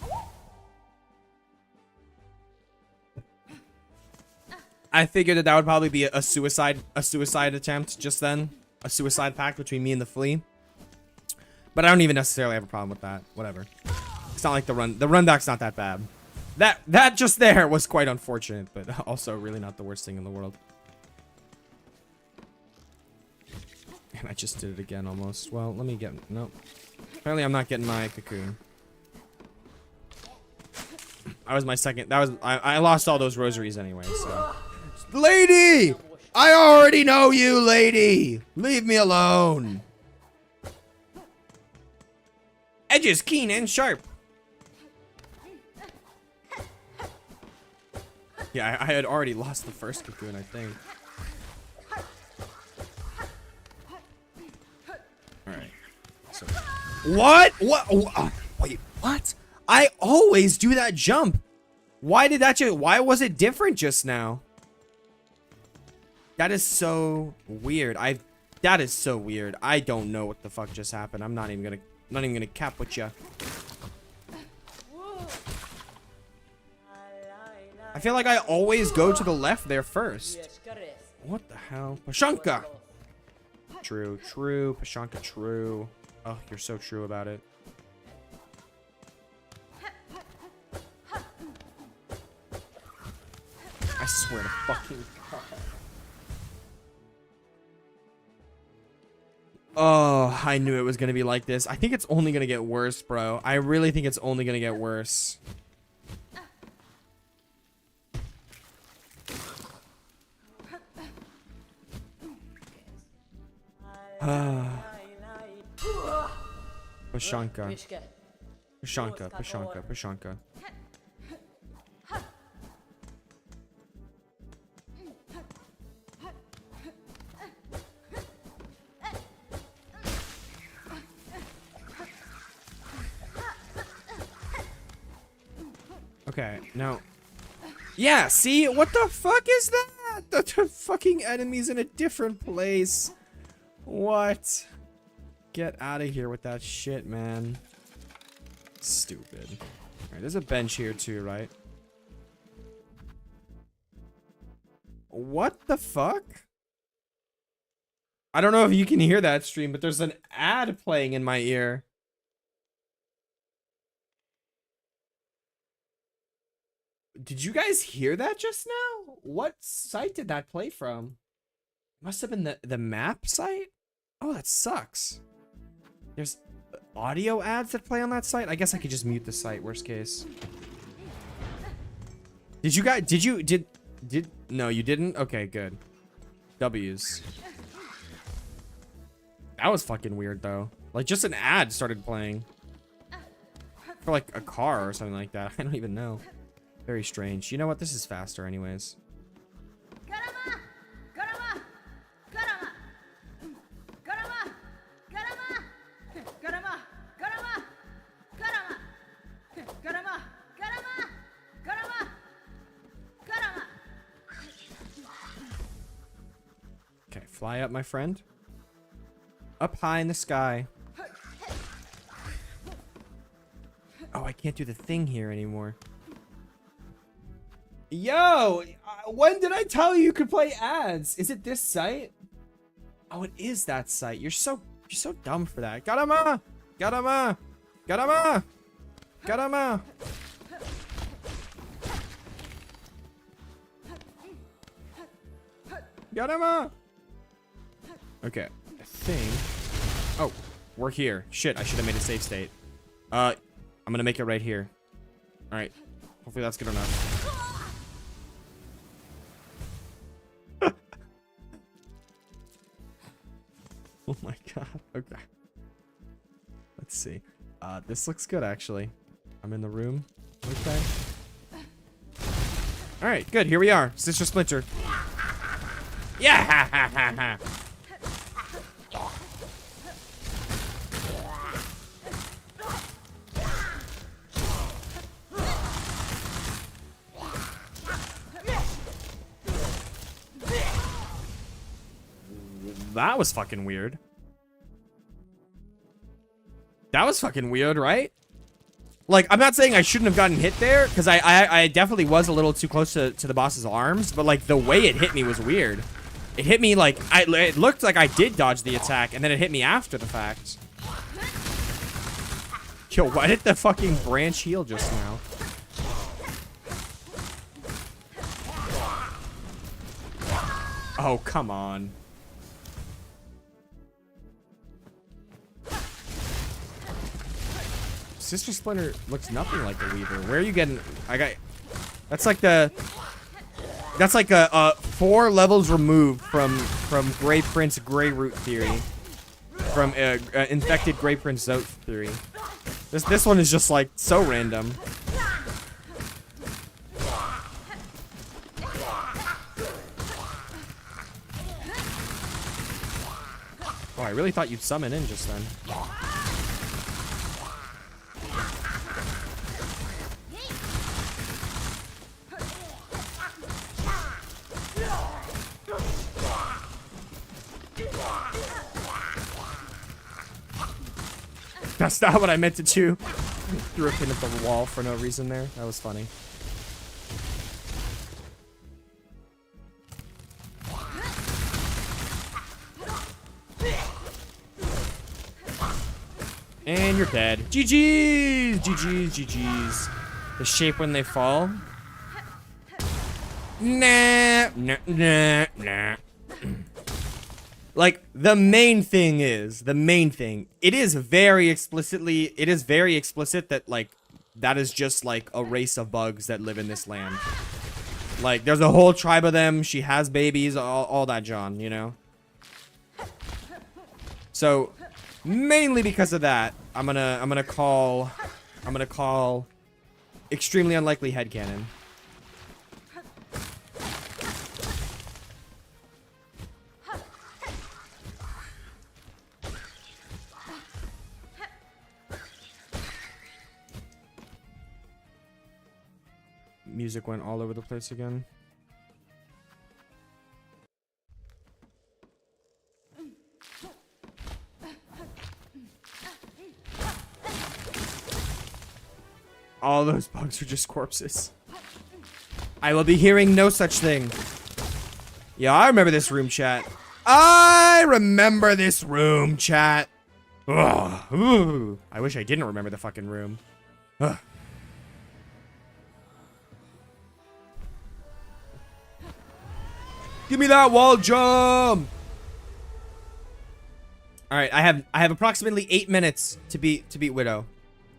S1: I figured that would probably be a suicide attempt just then. A suicide pact between me and the flea. But I don't even necessarily have a problem with that. Whatever. It's not like the run back's not that bad. That just there was quite unfortunate, but also really not the worst thing in the world. And I just did it again almost. Well, let me get... Nope. Apparently I'm not getting my cocoon. That was my second... I lost all those rosaries anyway, so... Lady! I already know you, lady! Leave me alone! Edges keen and sharp. Yeah, I had already lost the first cocoon, I think. Alright. So... What? Wait, what? I always do that jump. Why was it different just now? That is so weird. That is so weird. I don't know what the fuck just happened. I'm not even gonna cap with ya. I feel like I always go to the left there first. What the hell? Pashanka! True, Pashanka, true. Oh, you're so true about it. I swear to fucking God. Oh, I knew it was gonna be like this. I think it's only gonna get worse, bro. I really think it's only gonna get worse. Pashanka. Pashanka, Pashanka, Pashanka. Okay, now. Yeah, see? What the fuck is that? The fucking enemy's in a different place. What? Get out of here with that shit, man. Stupid. Alright, there's a bench here too, right? What the fuck? I don't know if you can hear that stream, but there's an ad playing in my ear. Did you guys hear that just now? What site did that play from? Must have been the map site? Oh, that sucks. There's audio ads that play on that site? I guess I could just mute the site, worst case. Did you guys, no, you didn't? Okay, good. W's. That was fucking weird, though. Like, just an ad started playing. For, like, a car or something like that. I don't even know. Very strange. You know what? This is faster anyways. Okay, fly up, my friend. Up high in the sky. Oh, I can't do the thing here anymore. Yo, when did I tell you could play ads? Is it this site? Oh, it is that site. You're so dumb for that. Garama! Garama! Garama! Garama! Garama! Okay, I think... Oh, we're here. Shit, I should have made a save state. I'm gonna make it right here. Alright, hopefully that's good enough. Oh my god. Okay. Let's see. This looks good, actually. I'm in the room. Okay. Alright, good. Here we are. Sister Splinter. Yeah! That was fucking weird. That was fucking weird, right? Like, I'm not saying I shouldn't have gotten hit there, because I definitely was a little too close to the boss's arms, but, like, the way it hit me was weird. It hit me, like, it looked like I did dodge the attack, and then it hit me after the fact. Yo, why did the fucking branch heal just now? Oh, come on. Sister Splinter looks nothing like the Weaver. Where are you getting? That's like a 4 levels removed from Grey Prince Grey Root theory, from infected Grey Prince Zote theory. This one is just like so random. Oh, I really thought you'd summon in just then. That's not what I meant to do. Threw a pin at the wall for no reason there. That was funny. And you're dead. GG's! GG's, GG's. The shape when they fall. Nah, nah, nah, nah. Like, the main thing, it is very explicit that, like, that is just, like, a race of bugs that live in this land. Like, there's a whole tribe of them, she has babies, all that John, you know? So, mainly because of that, I'm gonna call I'm gonna call extremely unlikely headcanon. Music went all over the place again. All those bugs are just corpses. I will be hearing no such thing. Yeah, I remember this room, chat. I remember this room, chat. Ugh. Ooh. I wish I didn't remember the fucking room. Ugh. Give me that wall jump. All right, I have approximately 8 minutes to beat Widow.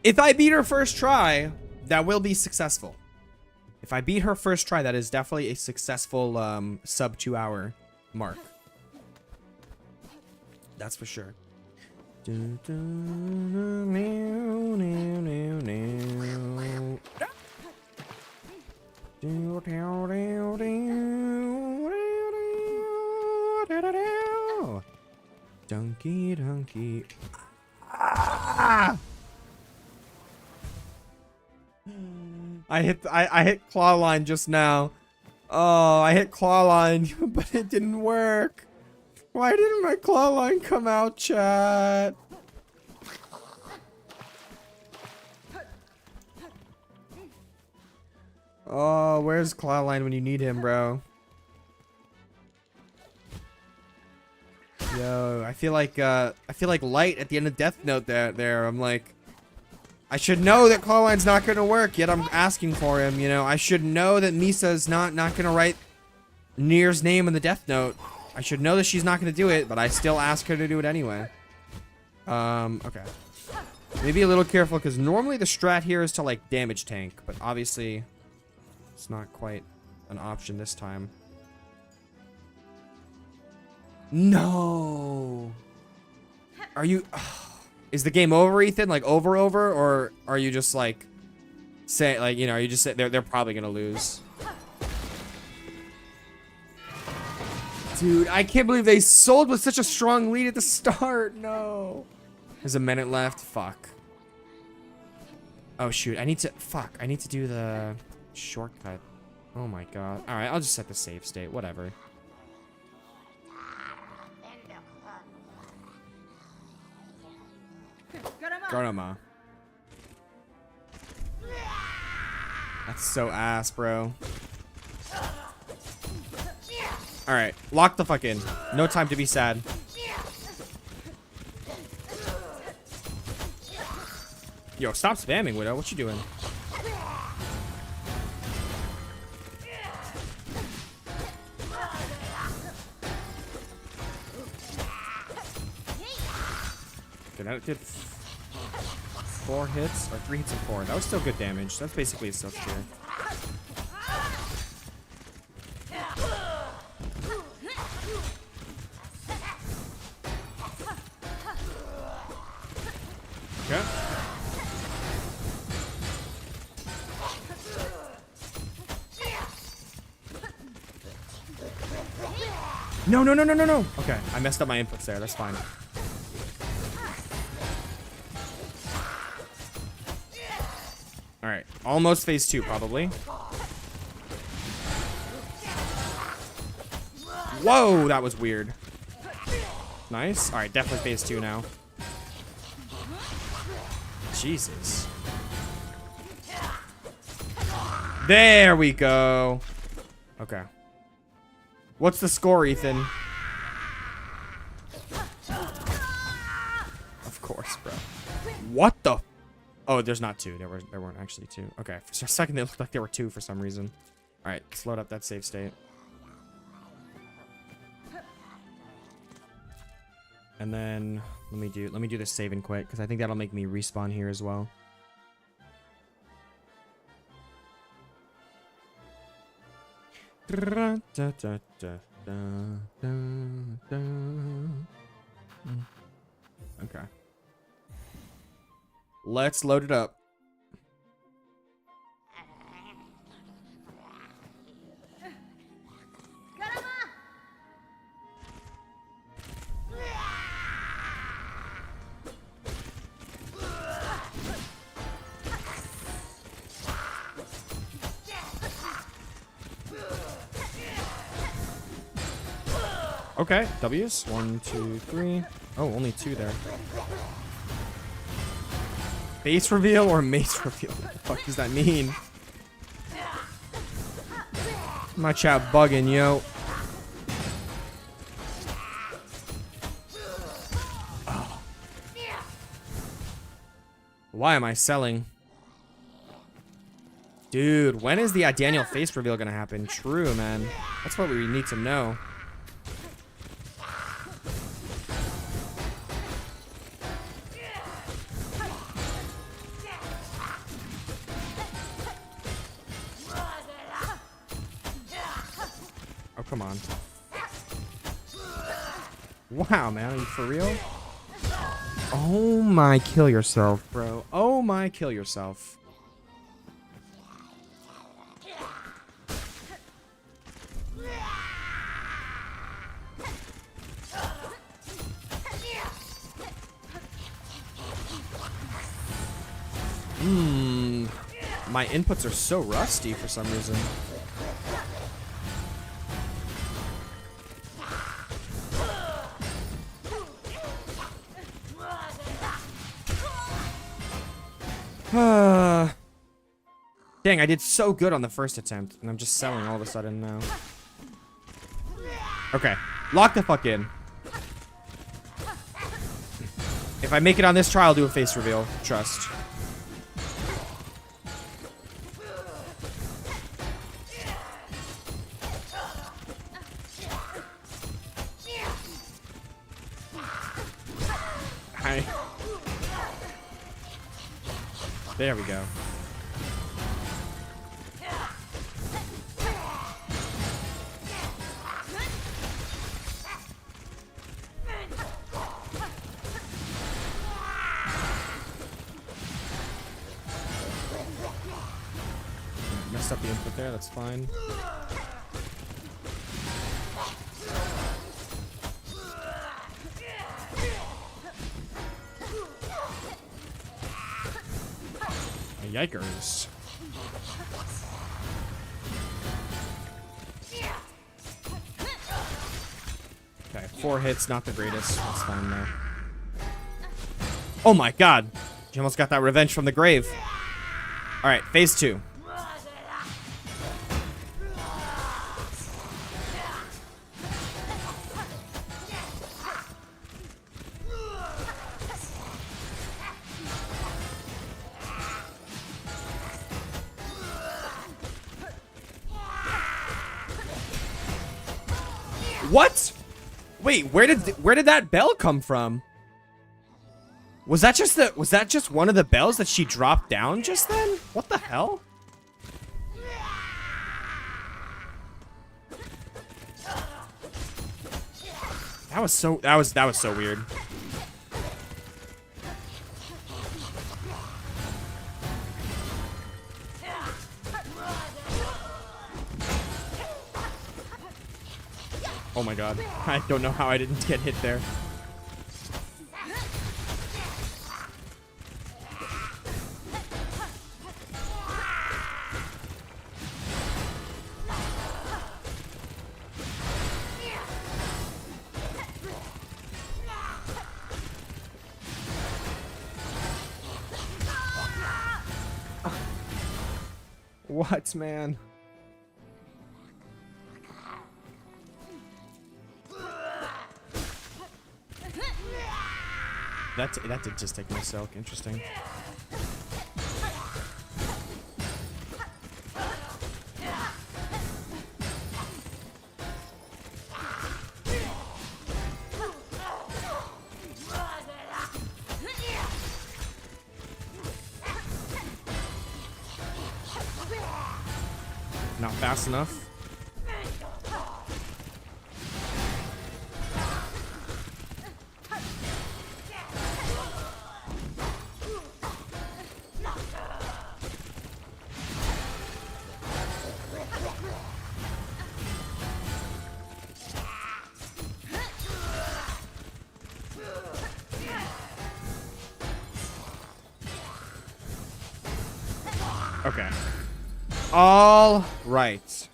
S1: If I beat her first try, that will be successful. If I beat her first try, that is definitely a successful sub 2 hour mark. That's for sure. Donkey, donkey. Ah! I hit claw line just now. Oh, I hit claw line, but it didn't work. Why didn't my claw line come out, chat? Oh, where's claw line when you need him, bro? Yo, I feel like Light at the end of Death Note there. I'm like, I should know that Clawline's not gonna work, yet I'm asking for him, you know. I should know that Misa's not gonna write Nier's name in the Death Note. I should know that she's not gonna do it, but I still ask her to do it anyway. Okay. Maybe a little careful, because normally the strat here is to, like, damage tank, but obviously it's not quite an option this time. No! Are you... Is the game over, Ethan? Like, over, or are you just, like, say, like, you know, you just say they're probably gonna lose? Dude, I can't believe they sold with such a strong lead at the start. No. There's a minute left. Fuck. Oh, shoot. I need to do the shortcut. Oh, my God. All right, I'll just set the save state. Whatever. Garnoma. That's so ass, bro. Alright, lock the fuck in. No time to be sad. Yo, stop spamming, Widow. What you doing? Okay, that did 4 hits, or 3 hits and 4. That was still good damage. That's basically a silk tier. Okay. No, no, no, no, no, no. Okay, I messed up my inputs there. That's fine. All right, almost phase 2, probably. Whoa, that was weird. Nice. All right, definitely phase 2 now. Jesus. There we go. Okay. What's the score, Ethan? Of course, bro. What the? Oh, there's not 2. There weren't actually 2. Okay, for a second it looked like there were 2 for some reason. All right, let's load up that save state. And then let me do this save and quit, because I think that'll make me respawn here as well. Okay. Let's load it up. Okay, W's. 1, 2, 3. Oh, only 2 there. Face reveal or mace reveal? What the fuck does that mean? My chat bugging, yo. Oh. Why am I selling? Dude, when is the Daniel face reveal gonna happen? True, man. That's what we need to know. Oh, come on. Wow, man. Are you for real? Oh my, kill yourself, bro. Oh my, kill yourself. My inputs are so rusty for some reason. Dang, I did so good on the first attempt, and I'm just selling all of a sudden now. Okay, lock the fuck in. If I make it on this try, I'll do a face reveal. Trust. Hi. There we go. Messed up the input there, that's fine. Yikers. Okay, 4 hits, not the greatest. That's fine though. Oh my god! You almost got that revenge from the grave. Alright, phase 2. What? Wait, where did that bell come from? Was that just one of the bells that she dropped down just then? What the hell? That was so weird. Oh my god. I don't know how I didn't get hit there. What, man? That did just take my silk. Interesting. Not fast enough. Okay. All right.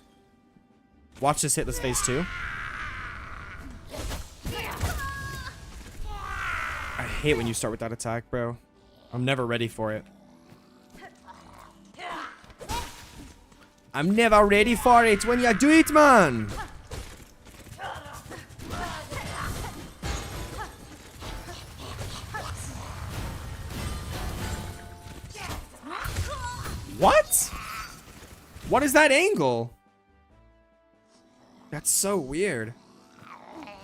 S1: Watch this hit this phase 2. hate when you start with that attack, bro. I'm never ready for it. I'm never ready for it when you do it, man. What? What is that angle? That's so weird.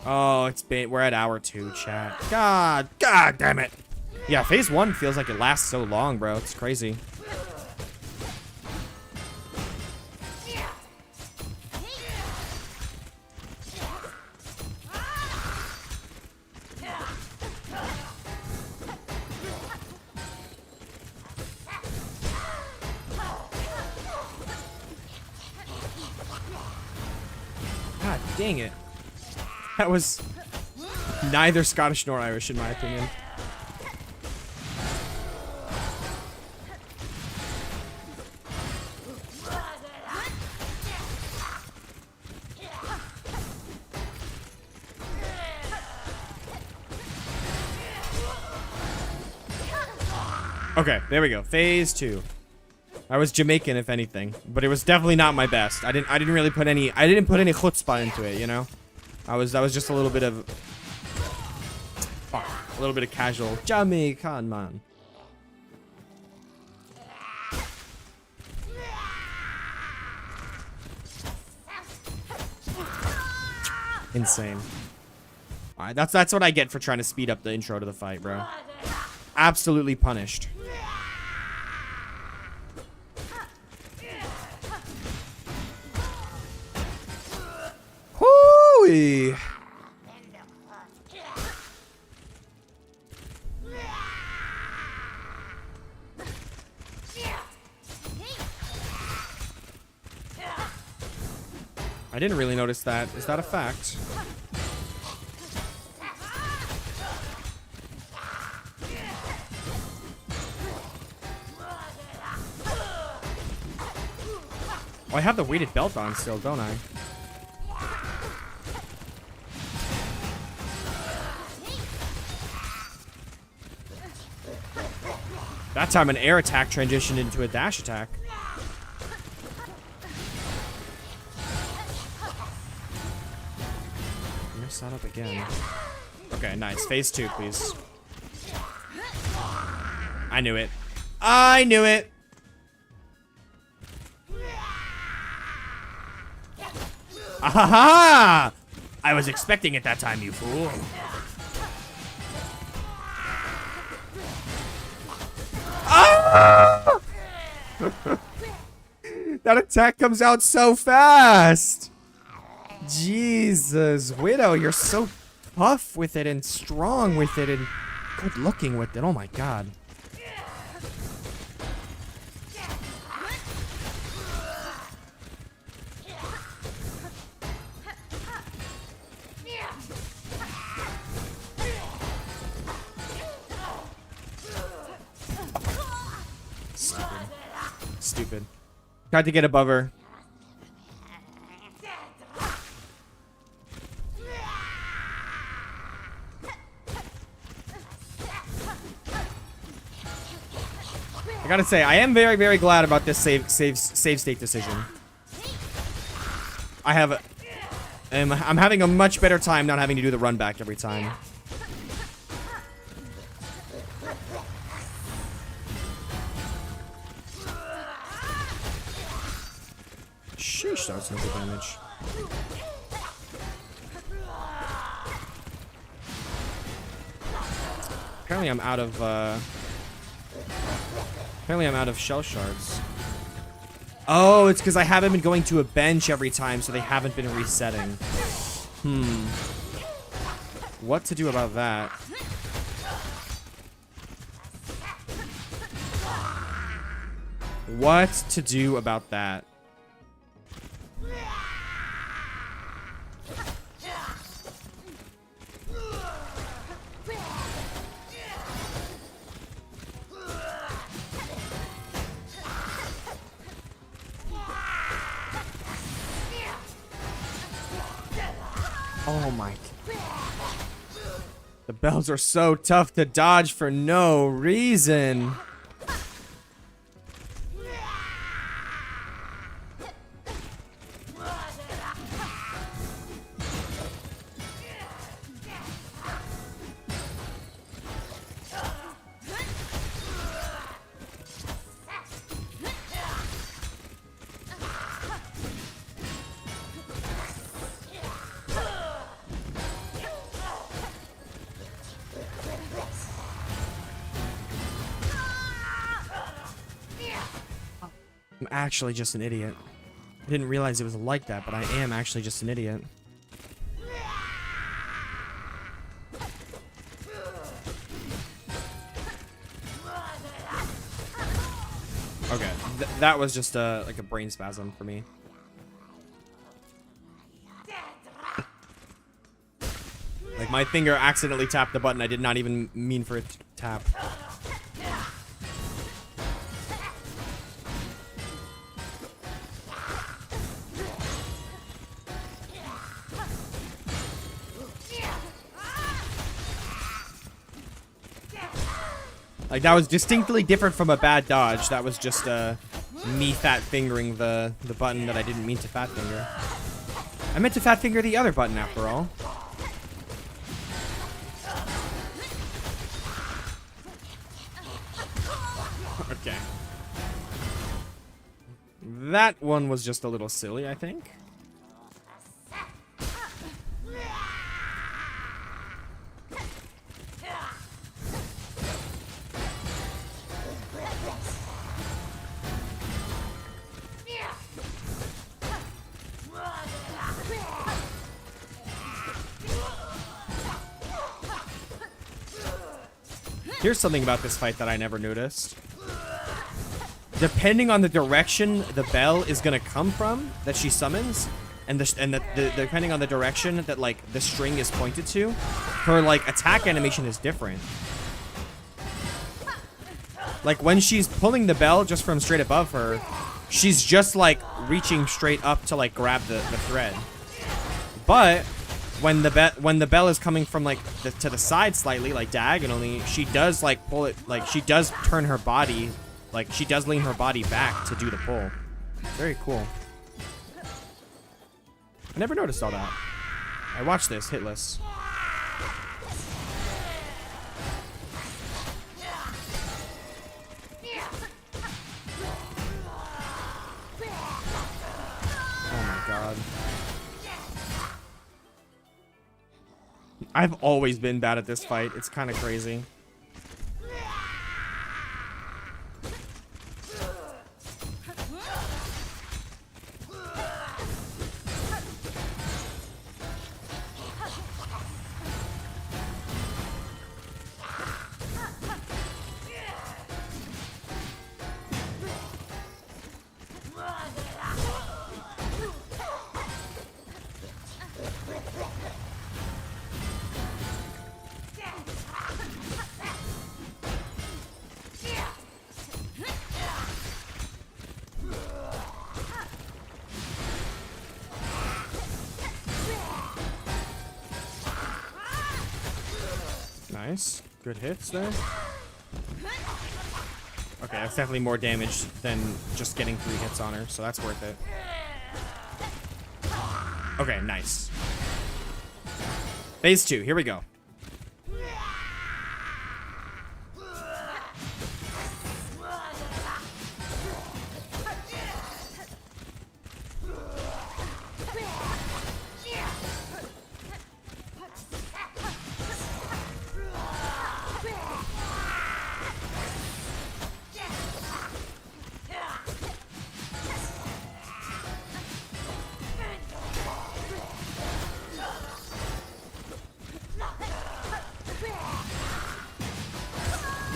S1: Oh, it's been, we're at hour 2, chat. God damn it. Yeah, phase 1 feels like it lasts so long, bro. It's crazy. God dang it. That was neither Scottish nor Irish, in my opinion. Okay, there we go. Phase 2. I was Jamaican, if anything, but it was definitely not my best. I didn't really put any chutzpah into it, you know. I was just a little bit of a little bit of casual Jamaican, man. Insane. All right, that's what I get for trying to speed up the intro to the fight, bro. Absolutely punished. Whoo-wee. I didn't really notice that. Is that a fact? Oh, I have the weighted belt on still, don't I? That time an air attack transitioned into a dash attack. Mess that up again. Okay, nice. Phase 2, please. I knew it. I knew it! Ahaha! I was expecting it that time, you fool. Ah! That attack comes out so fast. Jesus, Widow, you're so tough with it and strong with it and good looking with it. Oh my god. Stupid. Tried to get above her. I gotta say, I am very, very glad about this save state decision. I'm having a much better time not having to do the run back every time. Sheesh, that was no good damage. Apparently I'm out of shell shards. Oh, it's because I haven't been going to a bench every time, so they haven't been resetting. What to do about that? What to do about that? Oh my. The bells are so tough to dodge for no reason. I'm actually just an idiot. I didn't realize it was like that, but I am actually just an idiot. Okay, that was just like a brain spasm for me. Like my finger accidentally tapped the button I did not even mean for it to tap. Like, that was distinctly different from a bad dodge. That was just, me fat fingering the button that I didn't mean to fat finger. I meant to fat finger the other button, after all. Okay. That one was just a little silly, I think. Here's something about this fight that I never noticed. Depending on the direction the bell is gonna come from that she summons, and depending on the direction that like the string is pointed to, her like attack animation is different. Like when she's pulling the bell just from straight above her, she's just like reaching straight up to like grab the thread. But when the bell is coming from like to the side slightly, like diagonally, she does like pull it, like she does turn her body, like she does lean her body back to do the pull. Very cool. I never noticed all that. I watched this hitless. Oh my god. I've always been bad at this fight. It's kind of crazy. Nice. Good hits there. Okay, that's definitely more damage than just getting 3 hits on her, so that's worth it. Okay, nice. Phase 2, here we go.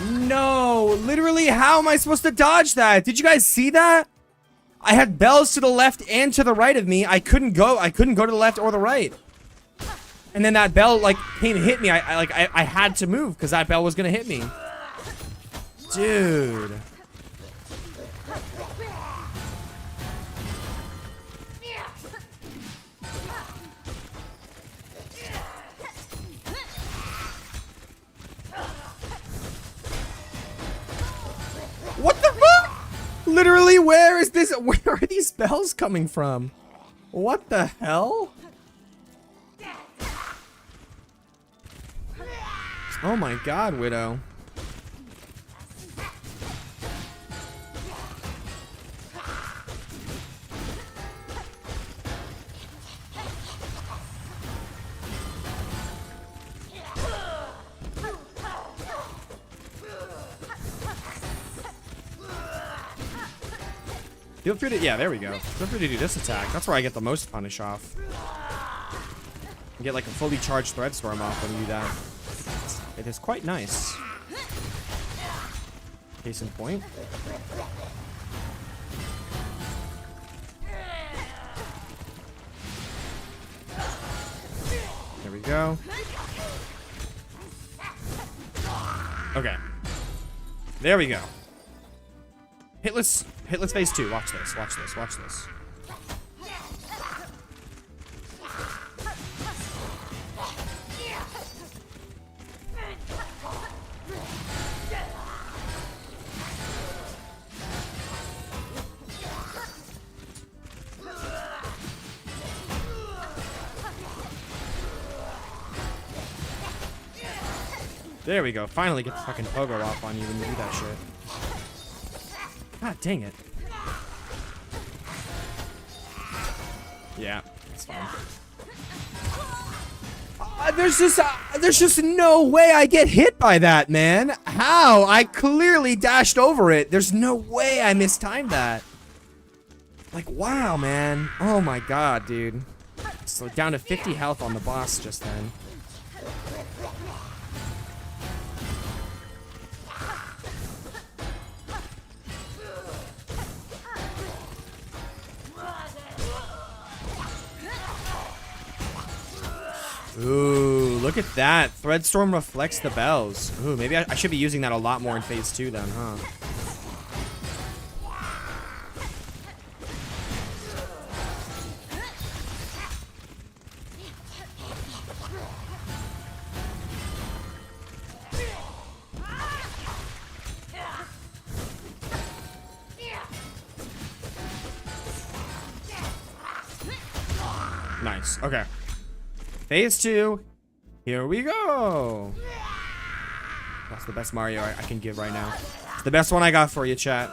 S1: No, literally, how am I supposed to dodge that? Did you guys see that? I had bells to the left and to the right of me. I couldn't go to the left or the right. And then that bell like came and hit me. I had to move because that bell was gonna hit me. Dude. literally, where is this? Where are these spells coming from? What the hell? Oh my god, Widow. Feel free to, yeah, there we go. Feel free to do this attack. That's where I get the most punish off. You get like a fully charged Thread Storm off when you do that. It is quite nice. Case in point. There we go. Okay. There we go. Hitless phase 2. Watch this, watch this, watch this. There we go. Finally get the fucking pogo off on you when you do that shit. God dang it. Yeah, it's fine. There's just no way I get hit by that, man. How? I clearly dashed over it. There's no way I mistimed that. Like, wow, man. Oh my god, dude. So down to 50 health on the boss just then. Ooh, look at that. Threadstorm reflects the bells. Ooh, maybe I should be using that a lot more in phase 2 then, huh? Nice. Okay. Phase 2. Here we go. That's the best Mario I can give right now. It's the best one I got for you, chat.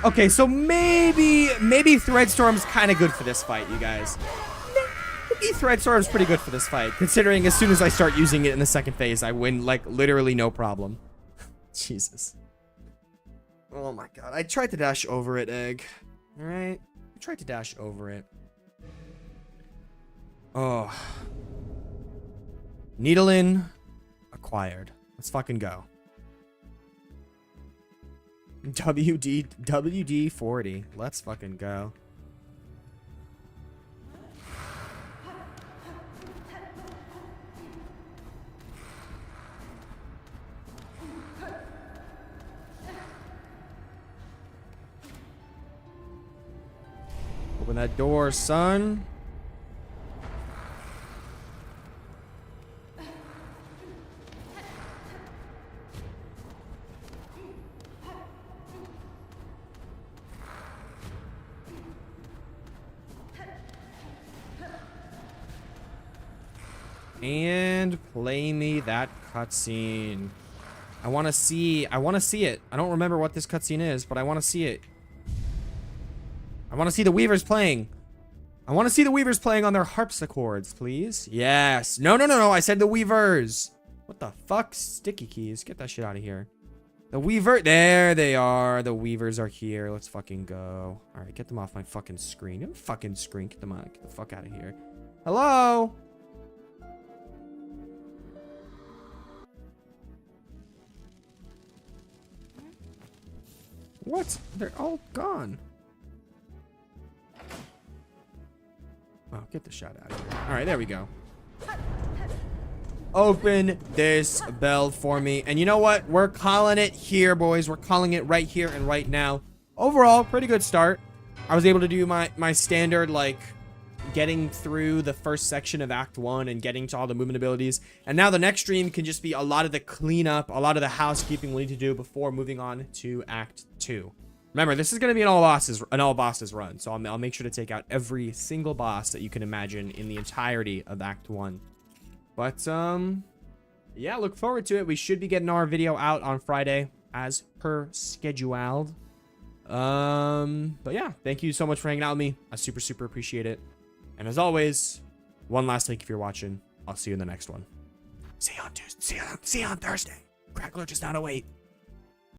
S1: Okay, so maybe Threadstorm's kind of good for this fight, you guys. Maybe Threadstorm's pretty good for this fight, considering as soon as I start using it in the second phase, I win, like, literally no problem. Jesus. Oh my god. I tried to dash over it, Egg. Alright? I tried to dash over it. Oh. Needle-in acquired. Let's fucking go. WD 40. Let's fucking go. Open that door, son. And play me that cutscene. I want to see it. I don't remember what this cutscene is, but I want to see it. I want to see the Weavers playing. I want to see the Weavers playing on their harpsichords, please. Yes. No. I said the Weavers. What the fuck? Sticky keys. Get that shit out of here. The Weaver. There they are. The Weavers are here. Let's fucking go. All right, get them off my fucking screen. Get fucking screen. Get them out. Get the fuck out of here. Hello? What? They're all gone. Oh, get the shot out of here. All right, there we go. Open this bell for me. And you know what? We're calling it here, boys. We're calling it right here and right now. Overall, pretty good start. I was able to do my standard, like, getting through the first section of Act 1 and getting to all the movement abilities. And now the next stream can just be a lot of the cleanup, a lot of the housekeeping we need to do before moving on to Act 2. Remember, this is going to be an all bosses run, so I'll make sure to take out every single boss that you can imagine in the entirety of Act 1. But, yeah, look forward to it. We should be getting our video out on Friday, as per scheduled. But yeah, thank you so much for hanging out with me. I super appreciate it. And as always, one last thank you if you're watching. I'll see you in the next one. See you on Tuesday. See you on Thursday. Crackler just not a wait.